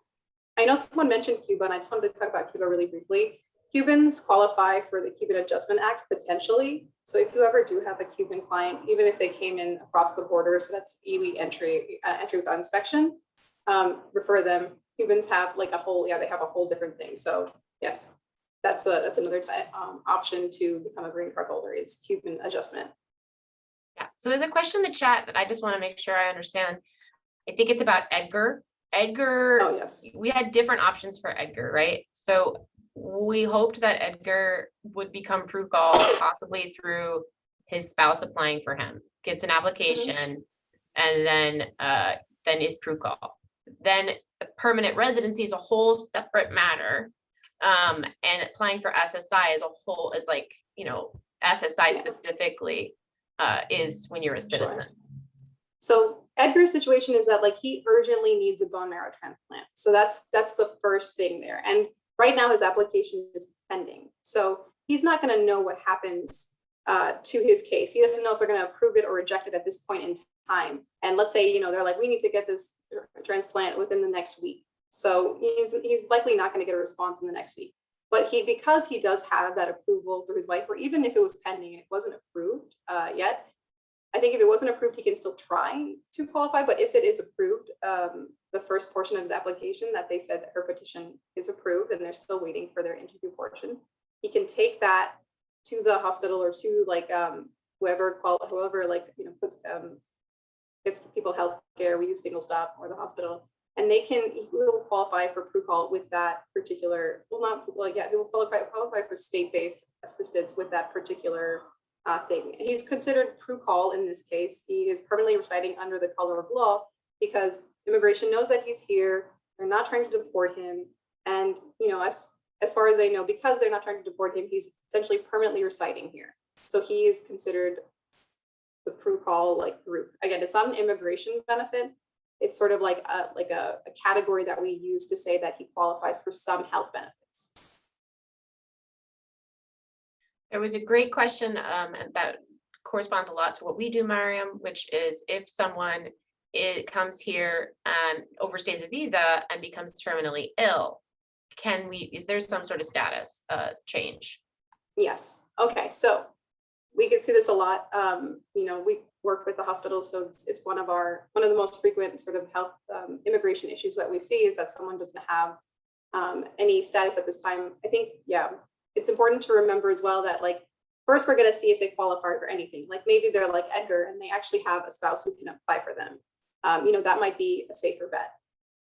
I know someone mentioned Cuba, and I just wanted to talk about Cuba really briefly. Cubans qualify for the Cuban Adjustment Act potentially. So if you ever do have a Cuban client, even if they came in across the border, so that's EWI entry without inspection, refer them. Cubans have they have a whole different thing. So yes, that's another option to become a green card holder is Cuban adjustment. Yeah. So there's a question in the chat that I just want to make sure I understand. I think it's about Edgar. Oh, yes. We had different options for Edgar, right? So we hoped that Edgar would become Prucall possibly through his spouse applying for him, gets an application, and then is Prucall. Then permanent residency is a whole separate matter. And applying for SSI as a whole is SSI specifically is when you're a citizen. Sure. So Edgar's situation is that he urgently needs a bone marrow transplant. So that's the first thing there. And right now his application is pending. So he's not going to know what happens to his case. He doesn't know if they're going to approve it or reject it at this point in time. And let's say, they're we need to get this transplant within the next week. So he's likely not going to get a response in the next week. But because he does have that approval through his wife, or even if it was pending and it wasn't approved yet, I think if it wasn't approved, he can still try to qualify. But if it is approved, the first portion of the application that they said that her petition is approved and they're still waiting for their interview portion, he can take that to the hospital or to whoever puts gets people health care. We use Single Stop or the hospital, and he will qualify for PRUCAL with that particular, he will qualify for state-based assistance with that particular thing. He's considered PRUCAL in this case. He is permanently residing under the color of law because immigration knows that he's here. They're not trying to deport him. And, as far as they know, because they're not trying to deport him, he's essentially permanently residing here. So he is considered the PRUCAL group. Again, it's not an immigration benefit. It's sort of like a category that we use to say that he qualifies for some health benefits. There was a great question that corresponds a lot to what we do, Mariam, which is if someone comes here and overstays a visa and becomes terminally ill, is there some sort of status change? Yes. Okay. So we can see this a lot. We work with the hospitals, so it's one of the most frequent sort of health immigration issues that we see is that someone doesn't have any status at this time. I think, it's important to remember as well that first we're going to see if they qualify for anything. Maybe they're like Edgar and they actually have a spouse who can apply for them. That might be a safer bet.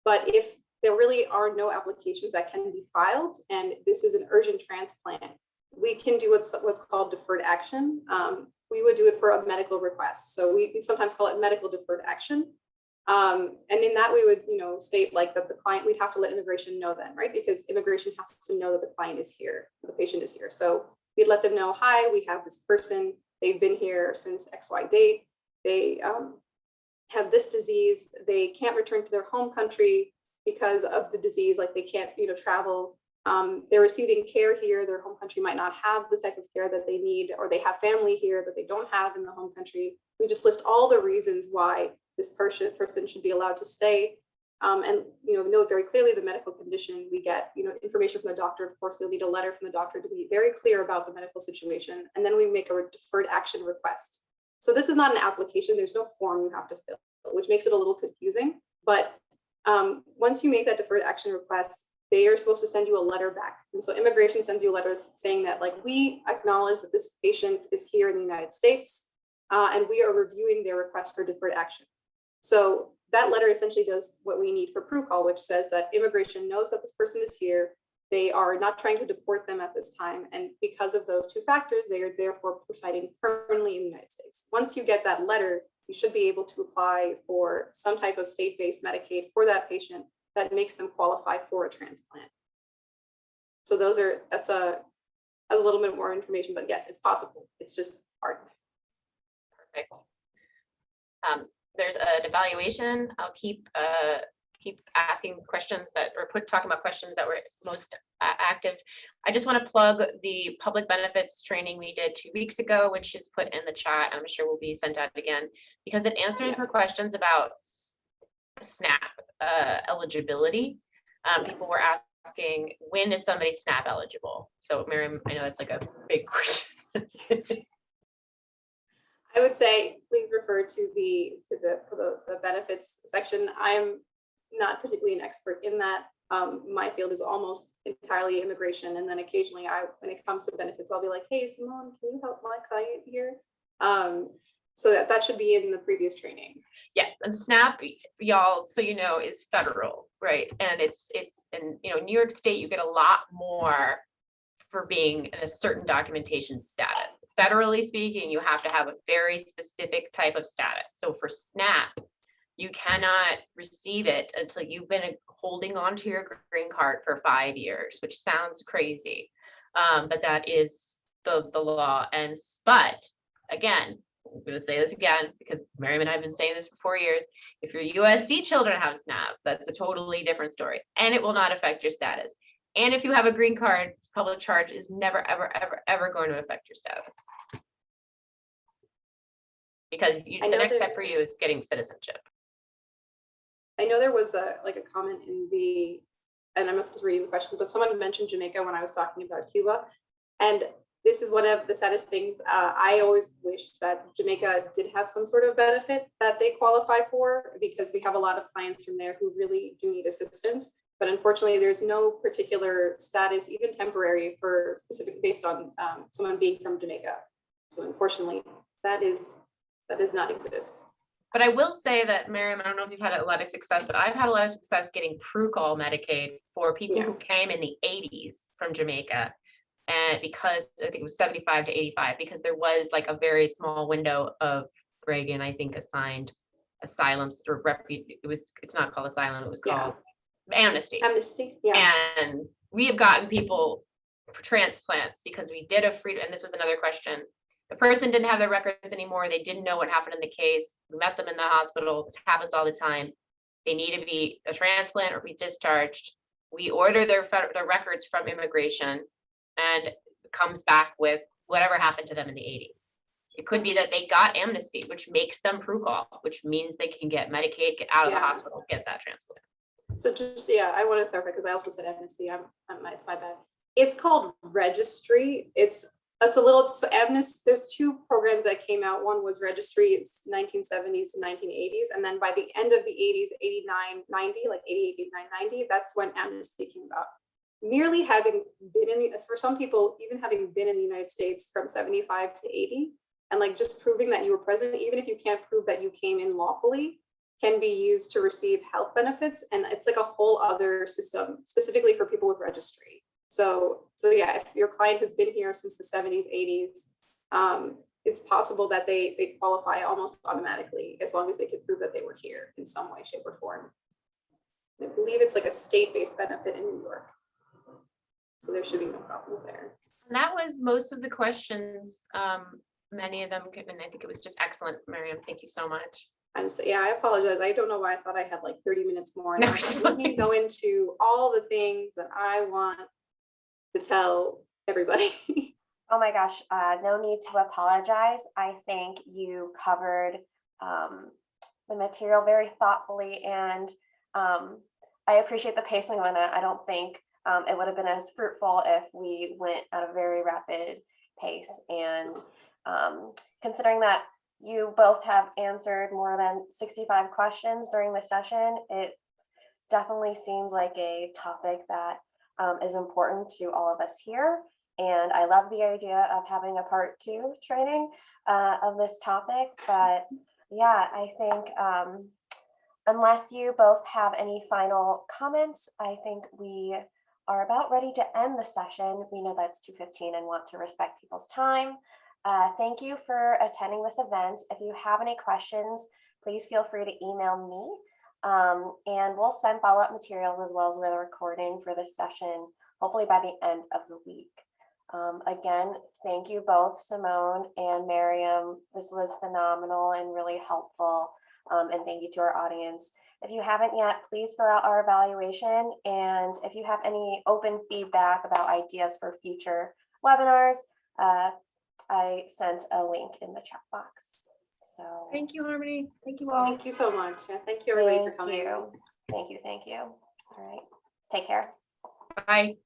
But if there really are no applications that can be filed, and this is an urgent transplant, we can do what's called deferred action. We would do it for a medical request. So we sometimes call it medical deferred action. And in that we would, state that the client, we'd have to let immigration know then, right? Because immigration has to know that the client is here, the patient is here. So we'd let them know, hi, we have this person, they've been here since XY date. They have this disease. They can't return to their home country because of the disease, they can't, travel. They're receiving care here. Their home country might not have the type of care that they need, or they have family here that they don't have in the home country. We just list all the reasons why this person should be allowed to stay. And know very clearly the medical condition. We get information from the doctor. Of course, we'll need a letter from the doctor to be very clear about the medical situation. And then we make a deferred action request. So this is not an application. There's no form you have to fill, which makes it a little confusing. But once you make that deferred action request, they are supposed to send you a letter back. And so immigration sends you a letter saying that we acknowledge that this patient is here in the United States and we are reviewing their request for deferred action. So that letter essentially does what we need for PRUCAL, which says that immigration knows that this person is here. They are not trying to deport them at this time. And because of those two factors, they are therefore residing permanently in the United States. Once you get that letter, you should be able to apply for some type of state-based Medicaid for that patient that makes them qualify for a transplant. So that's a little bit more information, but yes, it's possible. It's just hard. Perfect. There's an evaluation. I'll keep asking questions talking about questions that were most active. I just want to plug the public benefits training we did 2 weeks ago, which is put in the chat. I'm sure will be sent out again because it answers the questions about SNAP eligibility. Yes. People were asking, when is somebody SNAP eligible? So Miriam, I know that's a big question. I would say, please refer to the benefits section. I'm not particularly an expert in that. My field is almost entirely immigration. And then occasionally when it comes to benefits, I'll be like, hey, Simone, can you help my client here? So that should be in the previous training. Yes, and SNAP, y'all, so is federal, right? And it's in New York State, you get a lot more for being in a certain documentation status. Federally speaking, you have to have a very specific type of status. So for SNAP, you cannot receive it until you've been holding on to your green card for 5 years, which sounds crazy, but that is the law. But again, I'm going to say this again because Miriam and I have been saying this for 4 years. If your USC children have SNAP, that's a totally different story, and it will not affect your status. And if you have a green card, public charge is never, ever, ever, ever going to affect your status. Because the next step for you is getting citizenship. I know there was a comment in and I'm not supposed to read the question, but someone mentioned Jamaica when I was talking about Cuba. And this is one of the saddest things. I always wish that Jamaica did have some sort of benefit that they qualify for, because we have a lot of clients from there who really do need assistance. But unfortunately, there's no particular status, even temporary, for specific based on someone being from Jamaica. So unfortunately, that does not exist. But I will say that, Miriam, I don't know if you've had a lot of success, but I've had a lot of success getting Pru-Call Medicaid for people who came in the 80s from Jamaica. And because I think it was 75 to 85, because there was like a very small window of Reagan, I think, assigned asylum or it's not called asylum, it was called amnesty. Amnesty, yeah. And we have gotten people for transplants because we did a free, and this was another question. The person didn't have their records anymore. They didn't know what happened in the case. We met them in the hospital. This happens all the time. They need to be a transplant or be discharged. We order their records from immigration, and it comes back with whatever happened to them in the 80s. It could be that they got amnesty, which makes them Pru-Call, which means they can get Medicaid, get out of the hospital, get that transplant. So just, I want to clarify, because I also said amnesty. It's my bad. It's called registry. It's a little, so amnesty, there's two programs that came out. One was registry, it's 1970s to 1980s. And then by the end of the 80s, 89, 90, like 88, 89, 90, that's when amnesty came about. Merely having been for some people, even having been in the United States from 75 to 80, and like just proving that you were present, even if you can't prove that you came in lawfully, can be used to receive health benefits. And it's like a whole other system specifically for people with registry. So yeah, if your client has been here since the 70s, 80s, it's possible that they qualify almost automatically as long as they can prove that they were here in some way, shape, or form. I believe it's like a state-based benefit in New York. So there should be no problems there. And that was most of the questions. Many of them, and I think it was just excellent, Miriam. Thank you so much. I apologize. I don't know why I thought I had like 30 minutes more. No, I didn't go into all the things that I want to tell everybody. Oh my gosh, no need to apologize. I think you covered the material very thoughtfully, and I appreciate the pacing on it. I don't think it would have been as fruitful if we went at a very rapid pace. And considering that you both have answered more than 65 questions during the session, it definitely seems like a topic that is important to all of us here. And I love the idea of having a part 2 training of this topic. But yeah, I think unless you both have any final comments, I think we are about ready to end the session. We know that's 2:15 and want to respect people's time. Thank you for attending this event. If you have any questions, please feel free to email me. And we'll send follow-up materials as well as the recording for this session, hopefully by the end of the week. Again, thank you both, Simone and Miriam. This was phenomenal and really helpful. And thank you to our audience. If you haven't yet, please fill out our evaluation. And if you have any open feedback about ideas for future webinars, I sent a link in the chat box. So Thank you, Harmony. Thank you all. Thank you so much. Yeah, thank you everybody for coming. Thank you. All right. Take care. Bye.